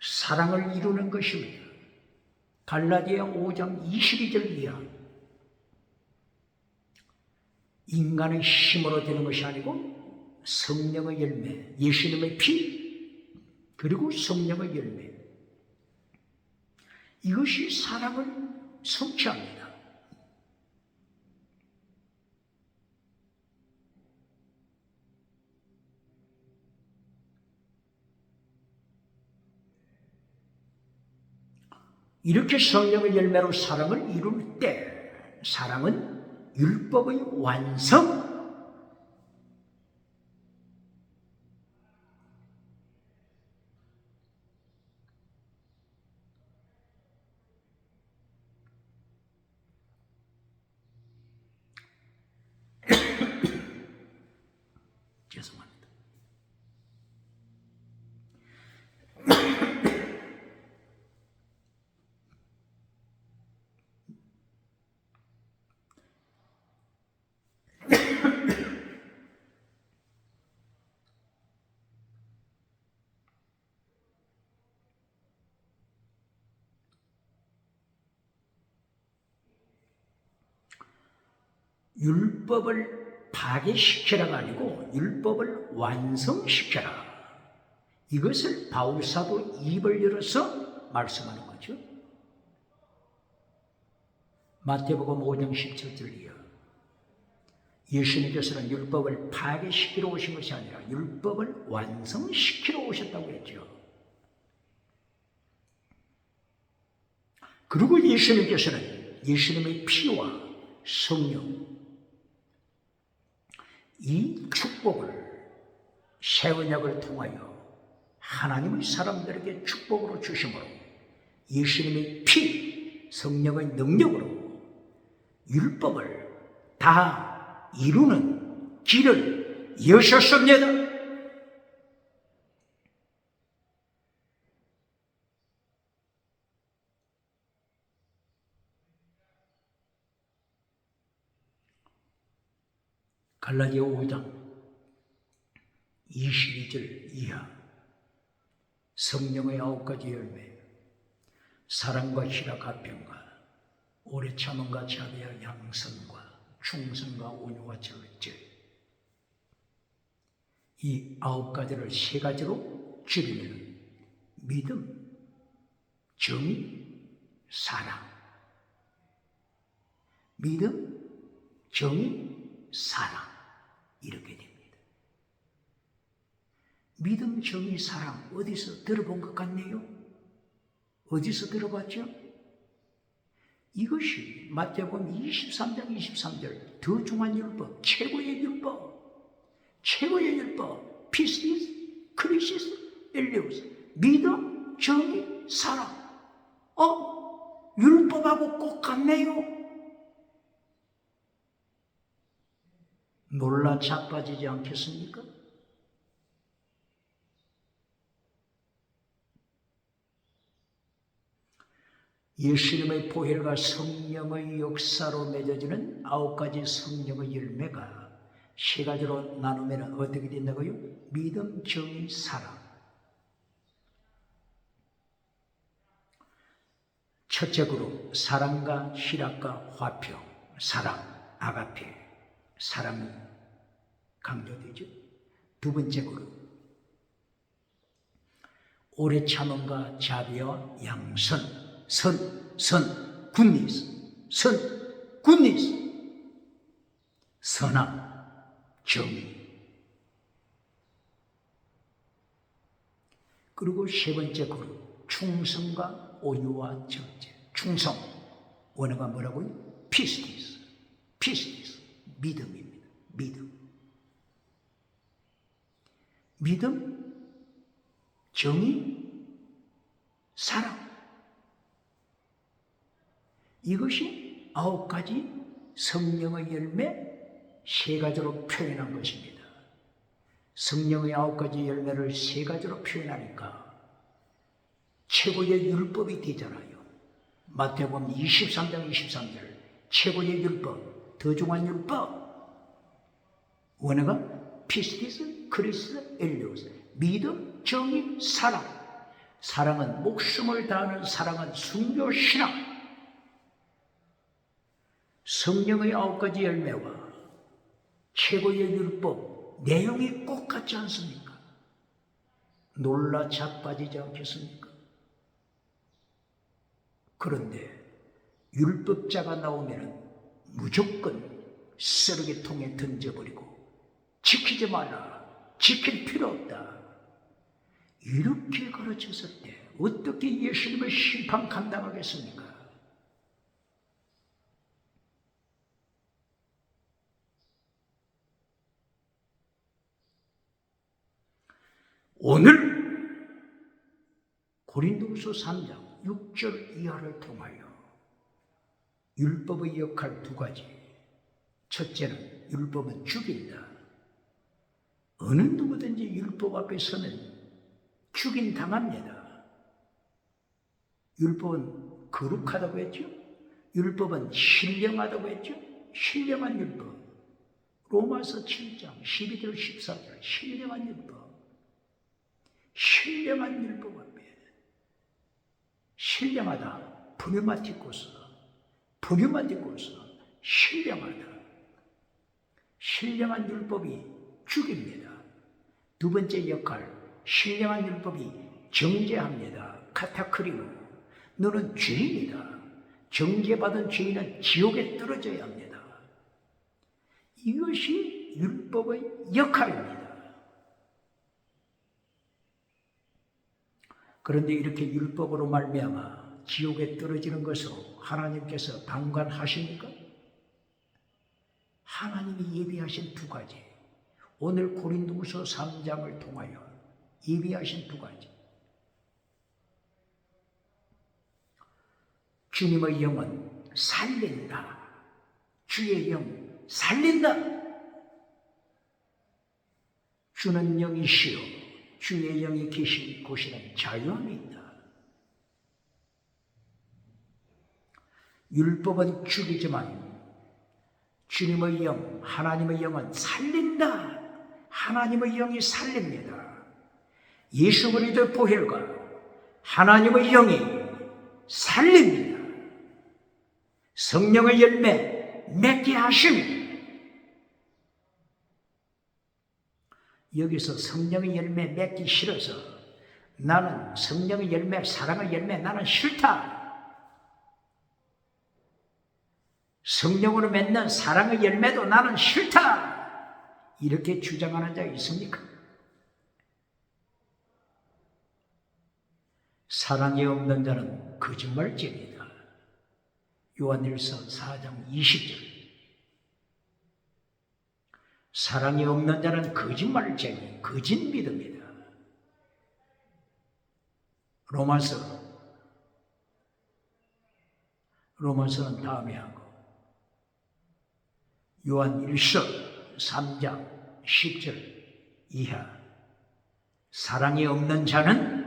사랑을 이루는 것입니다. 갈라디아 5장 22절 이하, 인간의 힘으로 되는 것이 아니고 성령의 열매, 예수님의 피, 그리고 성령의 열매, 이것이 사랑을 성취합니다. 이렇게 성령의 열매로 사랑을 이룰 때 사랑은 율법의 완성, 죄송합니다. 율법을 파괴시키라가 아니고 율법을 완성시켜라. 이것을 바울사도 입을 열어서 말씀하는 거죠. 마태복음 5장 17절이요. 예수님께서는 율법을 파괴시키러 오신 것이 아니라 율법을 완성시키러 오셨다고 했죠. 그리고 예수님께서는 예수님의 피와 성령, 이 축복을 새 언약을 통하여 하나님의 사람들에게 축복으로 주심으로 예수님의 피, 성령의 능력으로 율법을 다 이루는 길을 여셨습니다. 갈라디아 5장 22절 이하 성령의 9가지 열매, 사랑과 희락, 화평과 오래 참음과 자비와 양선과 충성과 온유와 절제, 이 9가지를 3가지로 줄이면 믿음, 정의, 사랑. 믿음, 정의, 사랑. 이렇게 됩니다. 믿음, 정의, 사랑 어디서 들어본 것 같네요? 어디서 들어봤죠? 이것이 마태복음 23장 23절 더 중요한 율법, 최고의 율법, 최고의 율법, 피스티스, 크리시스, 엘레우스, 믿음, 정의, 사랑. 율법하고 꼭 같네요. 놀라 자빠지지 않겠습니까? 예수님의 보혈과 성령의 역사로 맺어지는 9가지 성령의 열매가 3가지로 나누면 어떻게 된다고요? 믿음, 정의, 사랑. 첫째 그룹, 사랑과 희락과 화평, 사랑, 아가페, 사랑이 강조되죠. 두 번째 그룹, 오래 참음과 자비와 양선, 굿니스, 선함, 정의. 그리고 세 번째 그룹, 충성과 온유와 절제. 충성, 원어가 뭐라고요? 피스티스, 믿음입니다. 믿음, 정의, 사랑. 이것이 9가지 성령의 열매 3가지로 표현한 것입니다. 성령의 9가지 열매를 3가지로 표현하니까 최고의 율법이 되잖아요. 마태복음 23장 23절 최고의 율법, 더 중요한 율법. 원어가 피스티스, 크리스, 엘레우스. 믿음, 정의, 사랑. 사랑은 목숨을 다하는 사랑은 순교 신앙. 성령의 9가지 열매와 최고의 율법, 내용이 꼭 같지 않습니까? 놀라 자빠지지 않겠습니까? 그런데 율법자가 나오면 무조건 쓰레기통에 던져버리고 지키지 말라, 지킬 필요 없다. 이렇게 가르쳤을 때 어떻게 예수님의 심판 감당하겠습니까? 오늘 고린도후서 3장 6절 이하를 통하여 율법의 역할 2가지. 첫째는 율법은 죽인다. 어느 누구든지 율법 앞에 서면 죽임 당합니다. 율법은 거룩하다고 했죠. 율법은 신령하다고 했죠. 신령한 율법. 로마서 7장 12절 14절 신령한 율법. 신령한 율법 앞에 신령하다. 푸뉴마티코스 신령하다. 신령한 율법이 죽입니다. 두 번째 역할, 신령한 율법이 정죄합니다. 카타크리노, 너는 죄인이다. 정죄받은 죄인은 지옥에 떨어져야 합니다. 이것이 율법의 역할입니다. 그런데 이렇게 율법으로 말미암아 지옥에 떨어지는 것으로 하나님께서 방관하십니까? 하나님이 예비하신 두 가지, 오늘 고린도후서 3장을 통하여 예비하신 두 가지, 주님의 영은 살린다. 주의 영 살린다. 주는 영이시요 주의 영이 계신 곳에는 자유함이 있다. 율법은 죽이지만 주님의 영, 하나님의 영은 살린다. 하나님의 영이 살립니다. 예수 그리스도의 보혈과 하나님의 영이 살립니다. 성령의 열매 맺게 하심이. 여기서 성령의 열매 맺기 싫어서 나는 성령의 열매, 사랑의 열매 나는 싫다. 성령으로 맺는 사랑의 열매도 나는 싫다. 이렇게 주장하는 자 있습니까? 사랑이 없는 자는 거짓말쟁이다. 요한일서 4장 20절. 사랑이 없는 자는 거짓말쟁이, 거짓 믿음이다. 로마서는 다음에 하고 요한일서 3장 10절 이하. 사랑이 없는 자는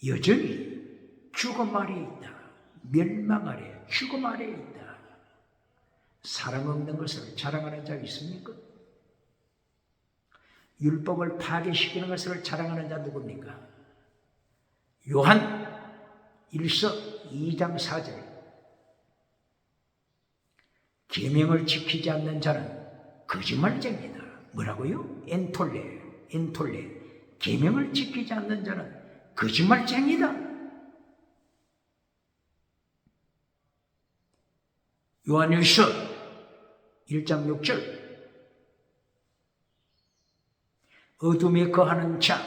여전히 죽음 아래에 있다. 멸망 아래, 죽음 아래에 있다. 사랑 없는 것을 자랑하는 자 있습니까? 율법을 파괴시키는 것을 자랑하는 자 누굽니까? 요한 1서 2장 4절. 계명을 지키지 않는 자는 거짓말쟁이다. 뭐라고요? 엔톨레. 계명을 지키지 않는 자는 거짓말쟁이다. 요한일서 1장 6절. 어둠에 거하는 자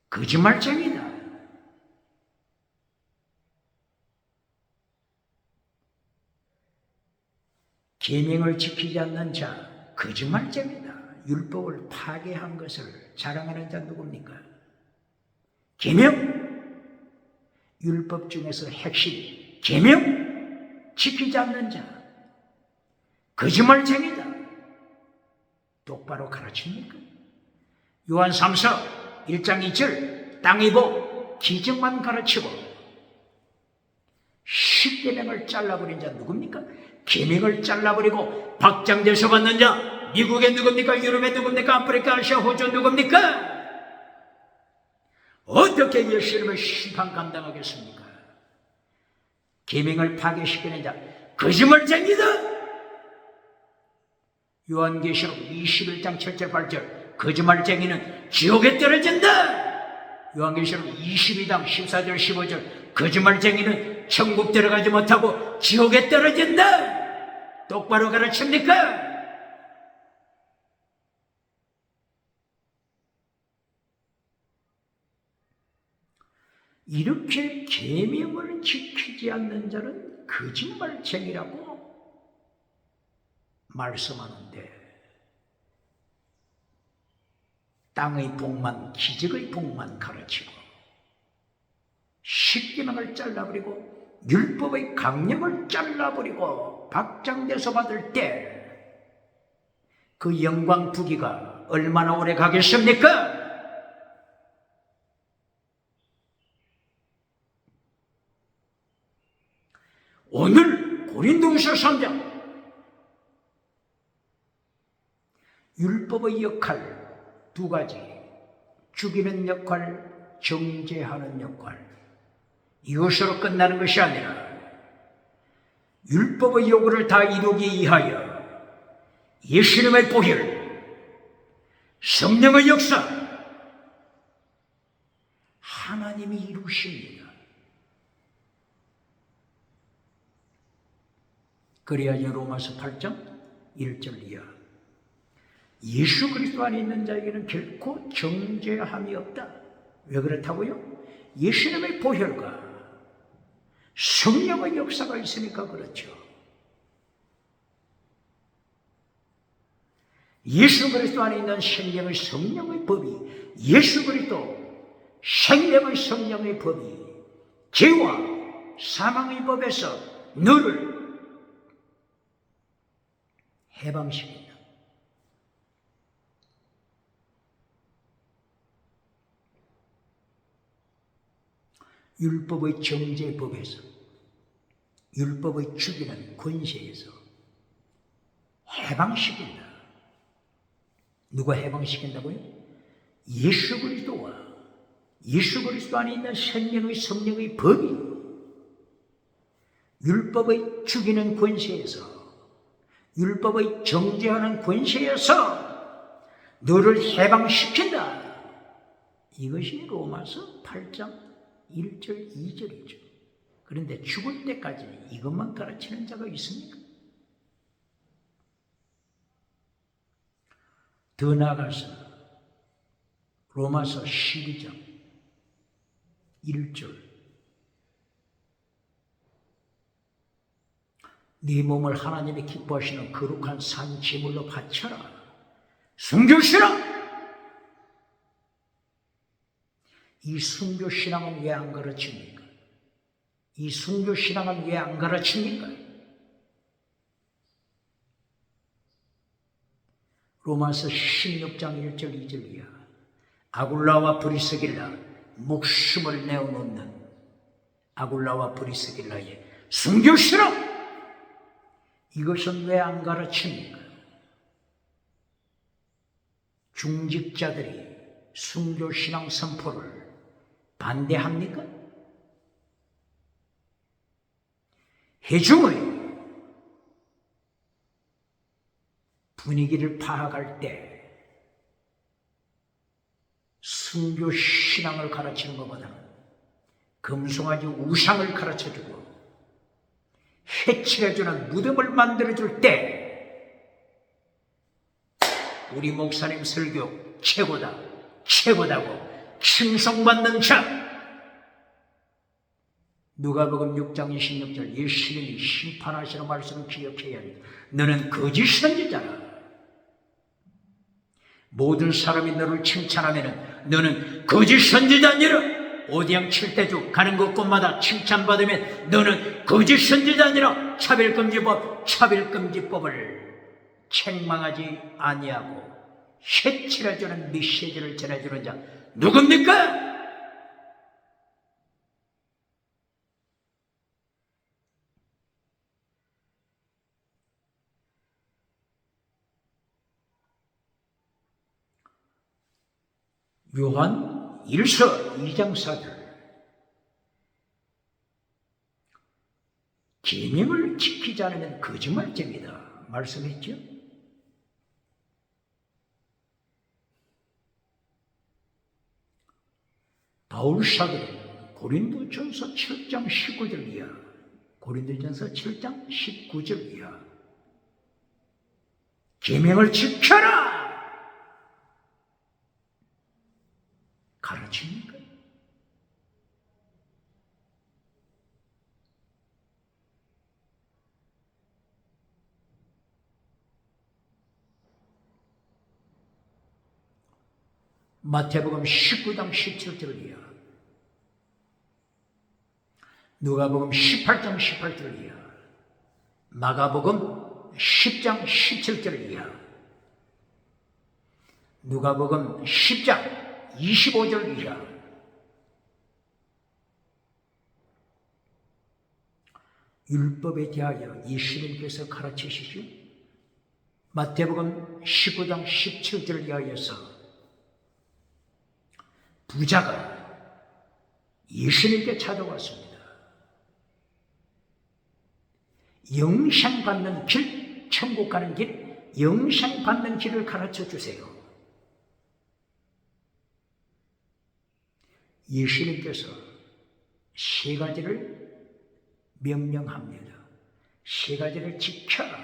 거짓말쟁이다. 계명을 지키지 않는 자 거짓말쟁이다. 율법을 파괴한 것을 자랑하는 자 누굽니까? 계명, 율법 중에서 핵심 계명 지키지 않는 자 거짓말쟁이다. 똑바로 가르칩니까? 요한 3서 1장 2절 땅이 보 기적만 가르치고 십계명을 잘라버린 자 누굽니까? 계명을 잘라버리고 박장대소 받는 자 미국에 누굽니까? 유럽에 누굽니까? 아프리카, 아시아, 호주 누굽니까? 어떻게 예수님의 심판 감당하겠습니까? 계명을 파괴시키는 자 거짓말쟁이다. 요한계시록 21장 7절 8절 거짓말쟁이는 지옥에 떨어진다. 요한계시록 22장 14절 15절 거짓말쟁이는 천국 들어가지 못하고 지옥에 떨어진다. 똑바로 가르칩니까? 이렇게 계명을 지키지 않는 자는 거짓말쟁이라고 말씀하는데 땅의 복만, 기적의 복만 가르치고 십계명을 잘라버리고 율법의 강령을 잘라버리고 박장대소 받을 때 그 영광 부귀가 얼마나 오래 가겠습니까? 오늘 고린도후서 3장 율법의 역할 두 가지, 죽이는 역할, 정죄하는 역할, 이것으로 끝나는 것이 아니라 율법의 요구를 다 이루기 위하여 예수님의 보혈, 성령의 역사, 하나님이 이루십니다. 그래야 로마서 8장 1절 이하 예수 그리스도 안에 있는 자에게는 결코 정죄함이 없다. 왜 그렇다고요? 예수님의 보혈과 성령의 역사가 있으니까 그렇죠. 예수 그리스도 안에 있는 생명의 성령의 법이, 예수 그리스도 생명의 성령의 법이 죄와 사망의 법에서 너를 해방시킨다. 율법의 정죄법에서, 율법의 죽이는 권세에서 해방시킨다. 누가 해방시킨다고요? 예수 그리스도와 예수 그리스도 안에 있는 생명의 성령의 법이 율법의 죽이는 권세에서, 율법의 정죄하는 권세에서 너를 해방시킨다. 이것이 로마서 8장 1절 2절이죠. 그런데 죽을 때까지 이것만 가르치는 자가 있습니까? 더 나아가서 로마서 12장 1절 네 몸을 하나님이 기뻐하시는 거룩한 산 제물로 바쳐라. 순교신앙! 이 순교신앙은 왜 안 가르칩니까? 이 순교신앙은 왜 안 가르칩니까? 로마서 16장 1절 2절 이하 아굴라와 브리스길라 목숨을 내어놓는 아굴라와 브리스길라의 순교신앙! 이것은 왜 안 가르칩니까? 중직자들이 순교신앙 선포를 반대합니까? 회중의 분위기를 파악할 때 순교신앙을 가르치는 것보다는 금송아지 우상을 가르쳐주고 해칠해주는 무덤을 만들어줄 때 우리 목사님 설교 최고다, 최고다고 칭송받는 자. 누가복음 6장 26절 예수님이 심판하시는 말씀을 기억해야 합니다. 너는 거짓 선지자라. 모든 사람이 너를 칭찬하면 너는 거짓 선지자니라. 오디양 칠대주 가는 곳곳마다 칭찬받으면 너는 거짓 선지자니라. 차별금지법을 책망하지 아니하고 해칠해주는 메시지를 전해주는 자 누굽니까? 요한 1서 2장 4절 계명을 지키지 않으면 거짓말쟁이다 말씀했죠. 바울 사도는 고린도전서 7장 19절 이하 고린도전서 7장 19절 이하 계명을 지켜라 가르칩니까? 마태복음 19장 17절 이하 누가복음 18장 18절 이하 마가복음 10장 17절 이하 누가복음 10장 25절 이하 율법에 대하여 예수님께서 가르치시죠. 마태복음 19장 17절 이하에서 부자가 예수님께 찾아왔습니다. 영생 받는 길, 천국 가는 길, 영생 받는 길을 가르쳐 주세요. 예수님께서 세 가지를 명령합니다. 세 가지를 지켜라.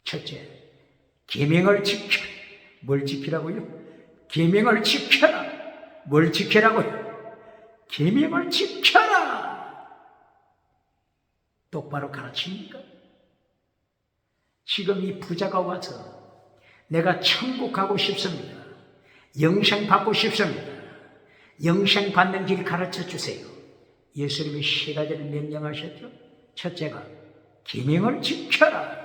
첫째, 계명을 지켜. 뭘 지키라고요? 계명을 지켜라. 뭘 지키라고요? 계명을 지켜라. 똑바로 가르칩니까? 지금 이 부자가 와서 내가 천국 가고 싶습니다. 영생 받고 싶습니다. 영생 받는 길 가르쳐 주세요. 예수님이 세 가지를 명령하셨죠. 첫째가 계명을 지켜라.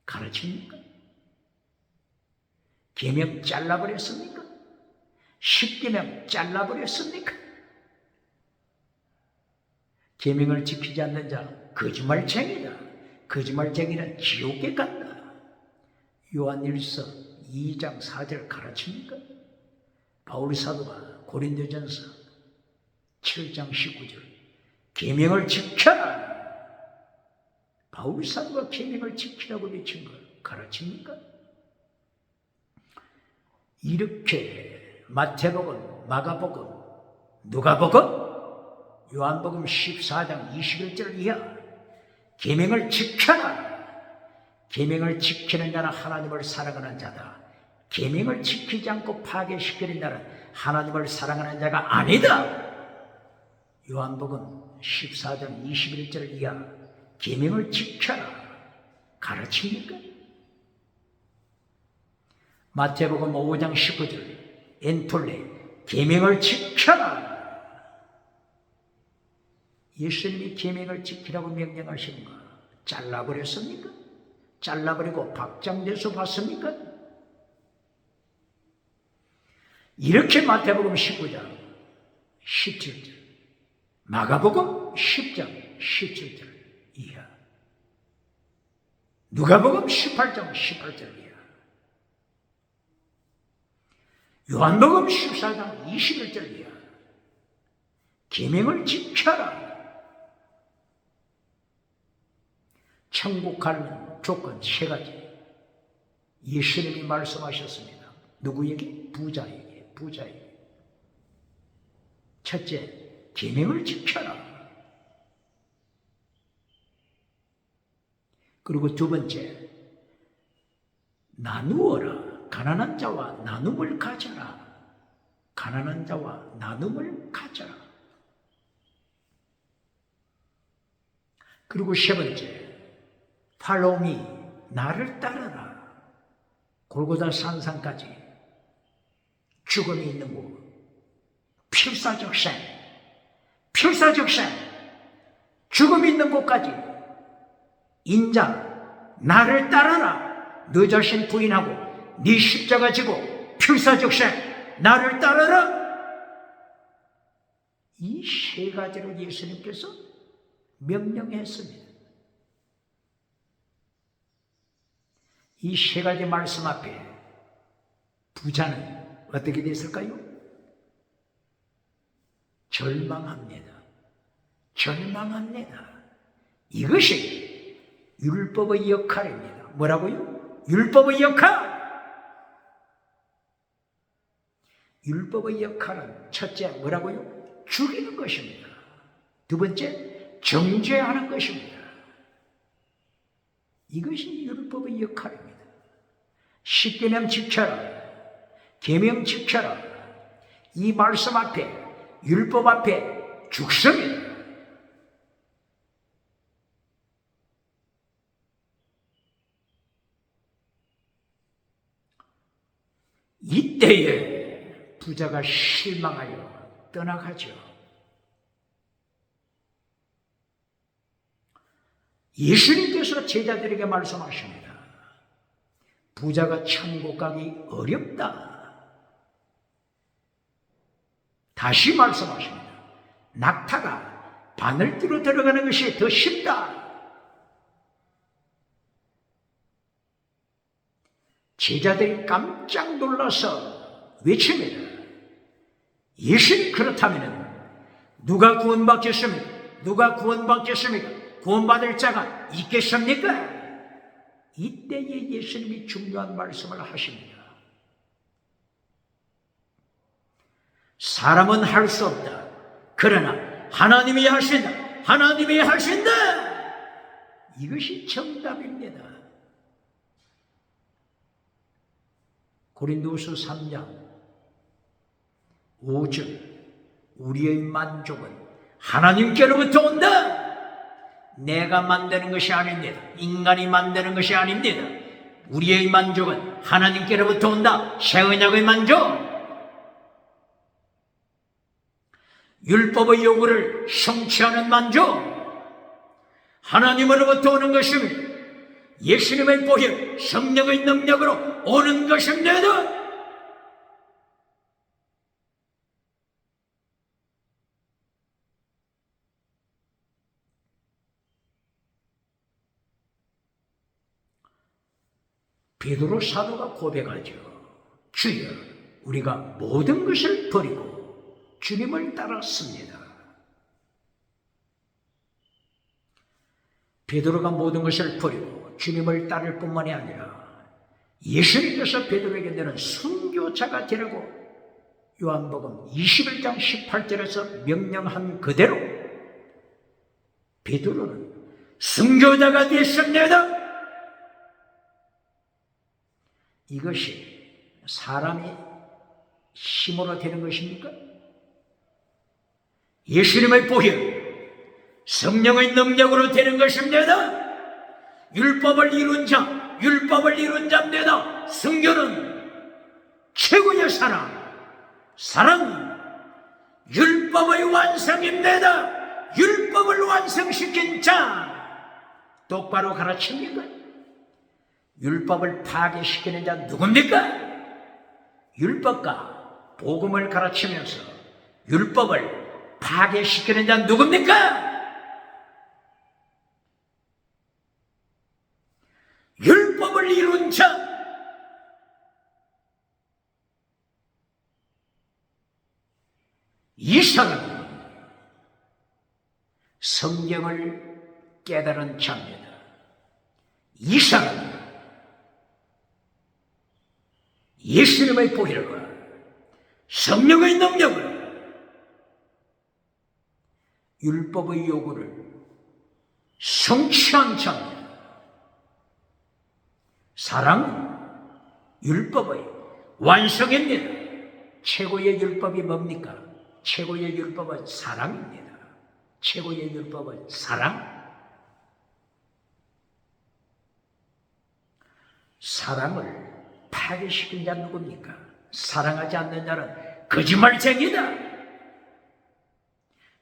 가르칩니까? 계명 잘라버렸습니까? 10계명 잘라버렸습니까? 계명을 지키지 않는 자 거짓말쟁이다. 거짓말쟁이는 지옥에 간다. 요한일서 2장 4절 가르칩니까? 바울 사도가 고린도전서 7장 19절 계명을 지켜라. 바울 사도가 계명을 지키라고 외친 걸 가르칩니까? 이렇게 마태복음, 마가복음, 누가복음, 요한복음 14장 21절 이하 계명을 지켜라. 계명을 지키는 자는 하나님을 사랑하는 자다. 계명을 지키지 않고 파괴시키는 자는 하나님을 사랑하는 자가 아니다. 요한복음 14장 21절 이하 계명을 지켜라. 가르칩니까? 마태복음 5장 19절 엔톨레 계명을 지켜라. 예수님이 계명을 지키라고 명령하시는 거 잘라버렸습니까? 잘라버리고 박장대소 받습니까? 이렇게 마태복음 19장 17절 마가복음 10장 17절 이하 누가복음 18장 18절 이하 요한복음 14장 21절 이하 계명을 지켜라. 천국 가는 조건 세 가지 예수님이 말씀하셨습니다. 누구에게? 부자에게. 첫째, 계명을 지켜라. 그리고 두 번째, 나누어라. 가난한 자와 나눔을 가져라. 가난한 자와 나눔을 가져라. 그리고 세 번째, Follow me. 나를 따르라. 골고다 산상까지 죽음이 있는 곳, 필사적생, 죽음이 있는 곳까지 인자, 나를 따르라. 너 자신 부인하고 네 십자가 지고 필사적생, 나를 따르라. 이 세 가지로 예수님께서 명령했습니다. 이 세 가지 말씀 앞에 부자는 어떻게 됐을까요? 절망합니다. 이것이 율법의 역할입니다. 뭐라고요? 율법의 역할은 첫째 뭐라고요? 죽이는 것입니다. 두 번째, 정죄하는 것입니다. 이것이 율법의 역할입니다. 십계명 지켜라. 계명 지켜라. 이 말씀 앞에, 율법 앞에 죽습니다. 이때에 부자가 실망하여 떠나가죠. 예수님께서 제자들에게 말씀하십니다. 부자가 천국 가기 어렵다. 다시 말씀하십니다. 낙타가 바늘띠로 들어가는 것이 더 쉽다. 제자들이 깜짝 놀라서 외칩니다. 예수님 그렇다면 누가 구원받겠습니까? 누가 구원받겠습니까? 구원받을 자가 있겠습니까? 이때에 예수님이 중요한 말씀을 하십니다. 사람은 할 수 없다. 그러나 하나님이 하신다. 하나님이 하신다. 이것이 정답입니다. 고린도후서 3장 5절 우리의 만족은 하나님께로부터 온다. 내가 만드는 것이 아닙니다. 인간이 만드는 것이 아닙니다. 우리의 만족은 하나님께로부터 온다. 새 언약의 만족. 율법의 요구를 성취하는 만족. 하나님으로부터 오는 것입니다. 예수님의 보혈, 성령의 능력으로 오는 것입니다. 베드로 사도가 고백하죠. 주여, 우리가 모든 것을 버리고 주님을 따랐습니다. 베드로가 모든 것을 버리고 주님을 따를 뿐만이 아니라 예수님께서 베드로에게 너는 순교자가 되라고 요한복음 21장 18절에서 명령한 그대로 베드로는 순교자가 됐습니다. 이것이 사람이 힘으로 되는 것입니까? 예수님의 보혈, 성령의 능력으로 되는 것입니다. 율법을 이룬 자, 율법을 이룬 자입니다. 성경은 최고의 사랑, 율법의 완성입니다. 율법을 완성시킨 자, 똑바로 가르칩니까? 율법을 파괴시키는 자 누굽니까? 율법과 복음을 가르치면서 율법을 파괴시키는 자 누굽니까? 율법을 이룬 자. 이 사람은 성경을 깨달은 자입니다. 이 사람은 예수님의 보혈과 성령의 능력으로 율법의 요구를 성취한 자입니다. 사랑은 율법의 완성입니다. 최고의 율법이 뭡니까? 최고의 율법은 사랑입니다. 최고의 율법은 사랑. 사랑을 파괴시킨 자 누굽니까? 사랑하지 않는 자는 거짓말쟁이다.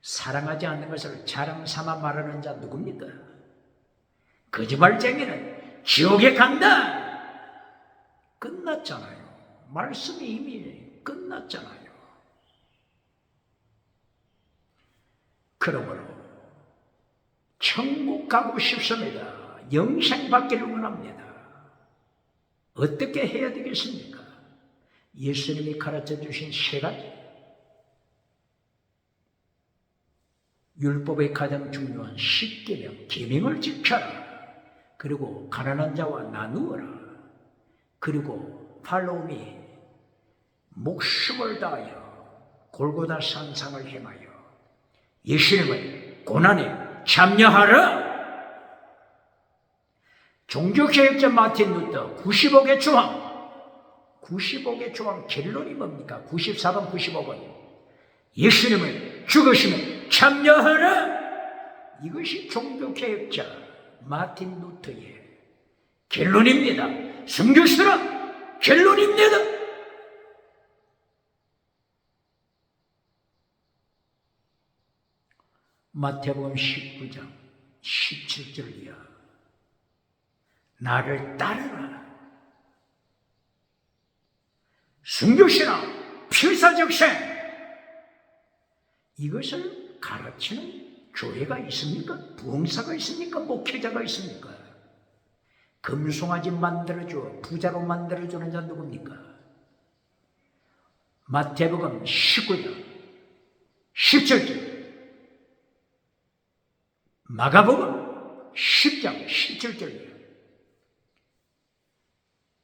사랑하지 않는 것을 자랑 삼아 말하는 자 누굽니까? 거짓말쟁이는 지옥에 간다. 끝났잖아요. 말씀이 이미 끝났잖아요. 그러므로 천국 가고 싶습니다. 영생 받기를 원합니다. 어떻게 해야 되겠습니까? 예수님이 가르쳐 주신 세 가지. 율법의 가장 중요한 십계명, 계명을 지켜라. 그리고 가난한 자와 나누어라. 그리고 팔로우미, 목숨을 다하여 골고다 산상을 행하여 예수님의 고난에 참여하라. 종교개혁자 마틴 루터 95개 조항 결론이 뭡니까? 94번 95번 예수님의 죽으심에 참여하라. 이것이 종교개혁자 마틴 루터의 결론입니다. 순교시라 결론입니다. 마태복음 19장 17절 이하 나를 따르라. 순교시라 필사적생. 이것을 가르치는 교회가 있습니까? 부흥사가 있습니까? 목회자가 있습니까? 금송아지 만들어줘 부자로 만들어주는 자 누굽니까? 마태복음 19장 17절 마가복음 10장 17절이에요.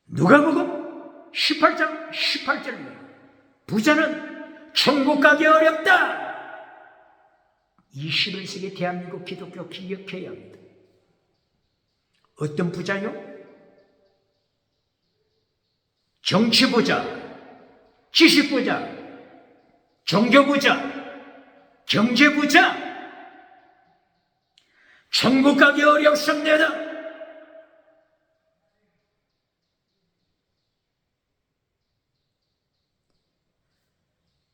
누가복음 18장 18절이에요. 부자는 천국 가기 어렵다. 21세기 대한민국 기독교 기억해야 합니다. 어떤 부자요? 정치부자, 지식부자, 종교부자, 경제부자, 천국 가기 어렵습니다.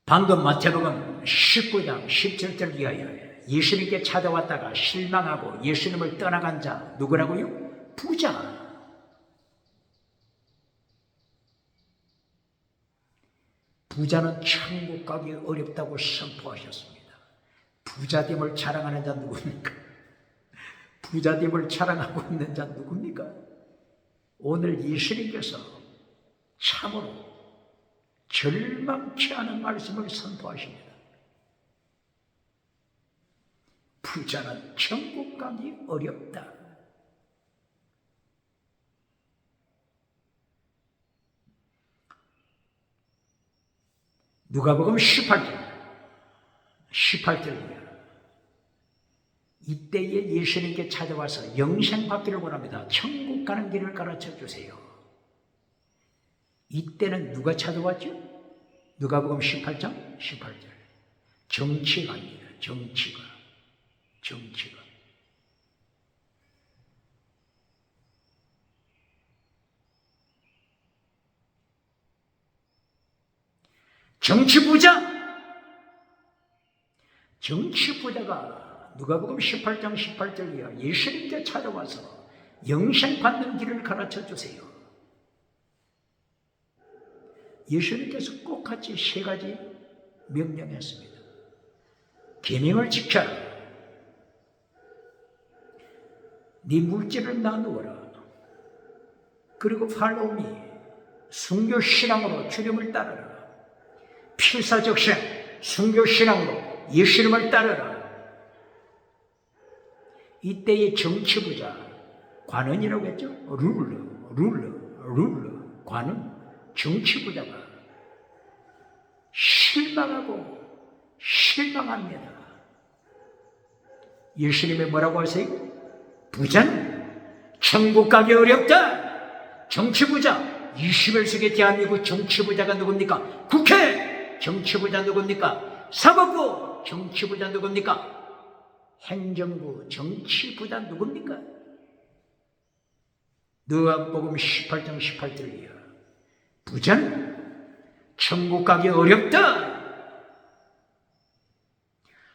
방금 마태복음 19장 17절 이하에 예수님께 찾아왔다가 실망하고 예수님을 떠나간 자 누구라고요? 부자. 부자는 천국 가기 어렵다고 선포하셨습니다. 부자됨을 자랑하는 자 누굽니까? 부자됨을 자랑하고 있는 자 누굽니까? 오늘 예수님께서 참으로 절망케 하는 말씀을 선포하십니다. 부자는 천국 가기 어렵다. 누가복음 18절입니다. 이때에 예수님께 찾아와서 영생받기를 원합니다. 천국 가는 길을 가르쳐 주세요. 이때는 누가 찾아왔죠? 누가복음 18장 18절. 정치가입니다. 정치가. 정치부자가 누가복음 18장 18절이야. 예수님께 찾아와서 영생받는 길을 가르쳐 주세요. 예수님께서 똑같이 세 가지 명령했습니다. 계명을 지켜라. 네 물질을 나누어라. 그리고 팔로우미 순교신앙으로 주님을 따르라. 필사적생 순교신앙으로 예수님을 따르라. 이때의 정치부자 관원이라고 했죠. 룰러 관원. 정치부자가 실망합니다. 예수님이 뭐라고 하세요? 부자는 천국 가기 어렵다. 정치부자, 21세기 대한민국 정치부자가 누굽니까? 국회 정치부자 누굽니까? 사법부 정치부자 누굽니까? 행정부 정치부자 누굽니까? 누가복음 18장 18절이야. 부자는 천국 가기 어렵다.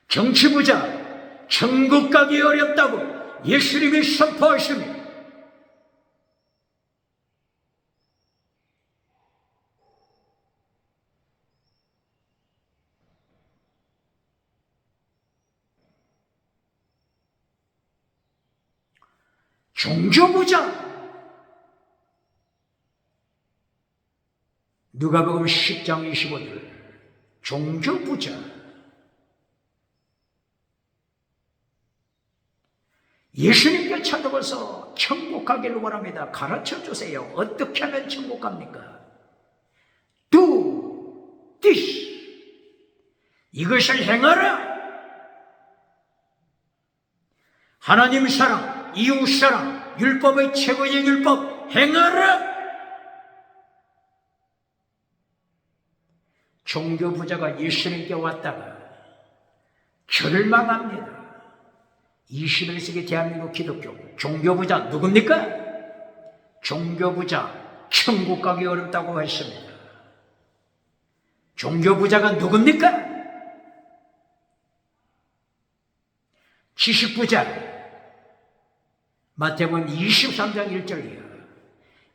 정치부자 천국 가기 어렵다고 예수님이 선포하십니다. 종교부자 누가복음 10장 25절. 종교부자 예수님께 찾아와서 천국 가기를 원합니다. 가르쳐 주세요. 어떻게 하면 천국 갑니까? Do this. 이것을 행하라. 하나님 사랑, 이웃 사랑, 율법의 최고의 율법 행하라. 종교부자가 예수님께 왔다가 절망합니다. 21세기 대한민국 기독교 종교부자 누굽니까? 종교부자 천국 가기 어렵다고 했습니다. 종교부자가 누굽니까? 지식부자 마태복음 23장 1절이야.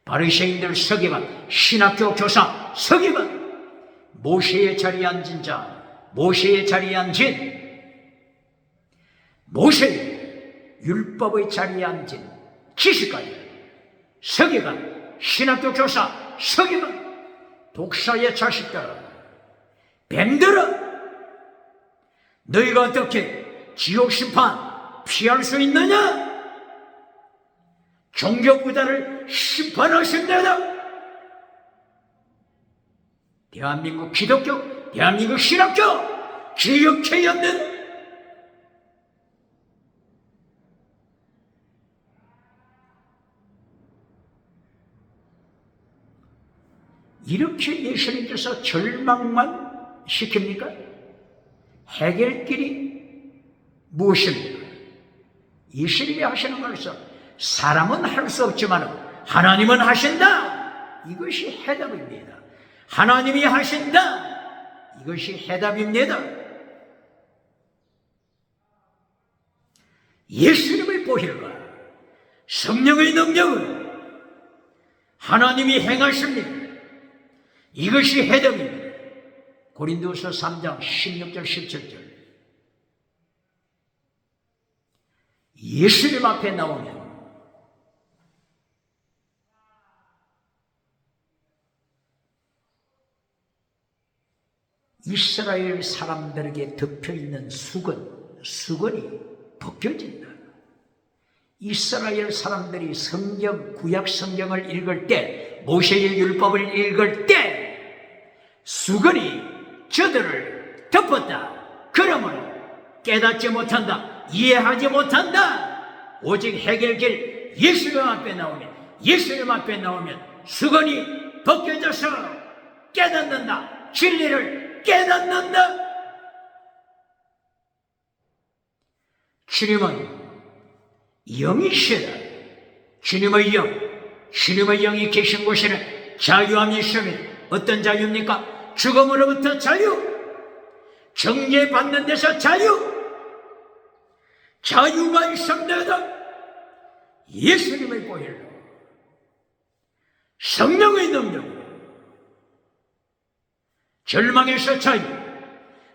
바리새인들 서기관, 신학교 교사 서기관, 모세의 자리에 앉은 자, 모세의 자리에 앉은 모세의 율법의 자리에 앉은 지식가들, 서기관, 신학교 교사, 서기관, 독사의 자식들아, 뱀들아, 너희가 어떻게 지옥 심판, 피할 수 있느냐? 종교 부자를 심판하신다다. 대한민국 기독교, 대한민국 신학교 기억해야 한다. 이렇게 예수님께서 절망만 시킵니까? 해결길이 무엇입니까? 예수님이 하시는 것은 사람은 할 수 없지만 하나님은 하신다. 이것이 해답입니다. 하나님이 하신다. 이것이 해답입니다. 예수님의 보혈과 성령의 능력을 하나님이 행하십니다. 이것이 해답입니다. 고린도서 3장 16절 17절. 예수님 앞에 나오면 이스라엘 사람들에게 덮여있는 수건이 벗겨진다. 이스라엘 사람들이 구약 성경을 읽을 때, 모세의 율법을 읽을 때 수건이 저들을 덮었다. 그러므로 깨닫지 못한다. 이해하지 못한다. 오직 해결길 예수님 앞에 나오면 수건이 벗겨져서 깨닫는다. 진리를 깨닫는다. 주님은 영이시다. 주님의 영이 계신 곳에는 자유함이 있으며 어떤 자유입니까? 죽음으로부터 자유, 정죄받는 데서 자유가 있습니다. 예수님의 보혈로, 성령의 능력으로 절망에서 자유,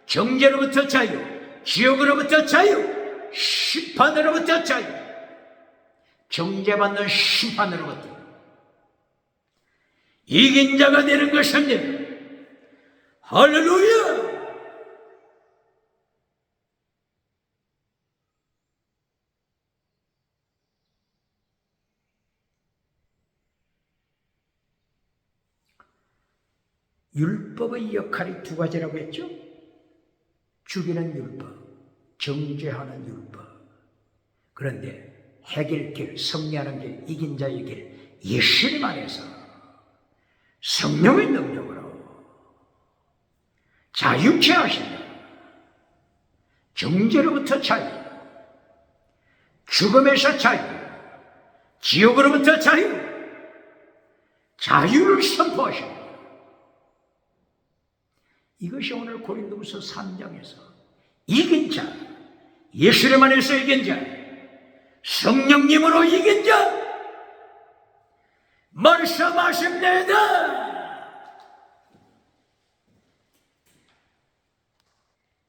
정죄로부터 자유, 지옥으로부터 자유, 심판으로부터 자유, 정죄받는 심판으로부터 이긴 자가 되는 것입니다. 할렐루야! 율법의 역할이 두 가지라고 했죠? 죽이는 율법, 정죄하는 율법. 그런데 해결길, 승리하는 길, 이긴 자의 길, 예수님 안에서 성령의 능력으로 자유케 하신다. 정죄로부터 자유, 죽음에서 자유, 지옥으로부터 자유를 선포하신다. 이것이 오늘 고린도후서 3장에서 이긴 자, 예수님 안에서 이긴 자, 성령님으로 이긴 자 말씀하십니다.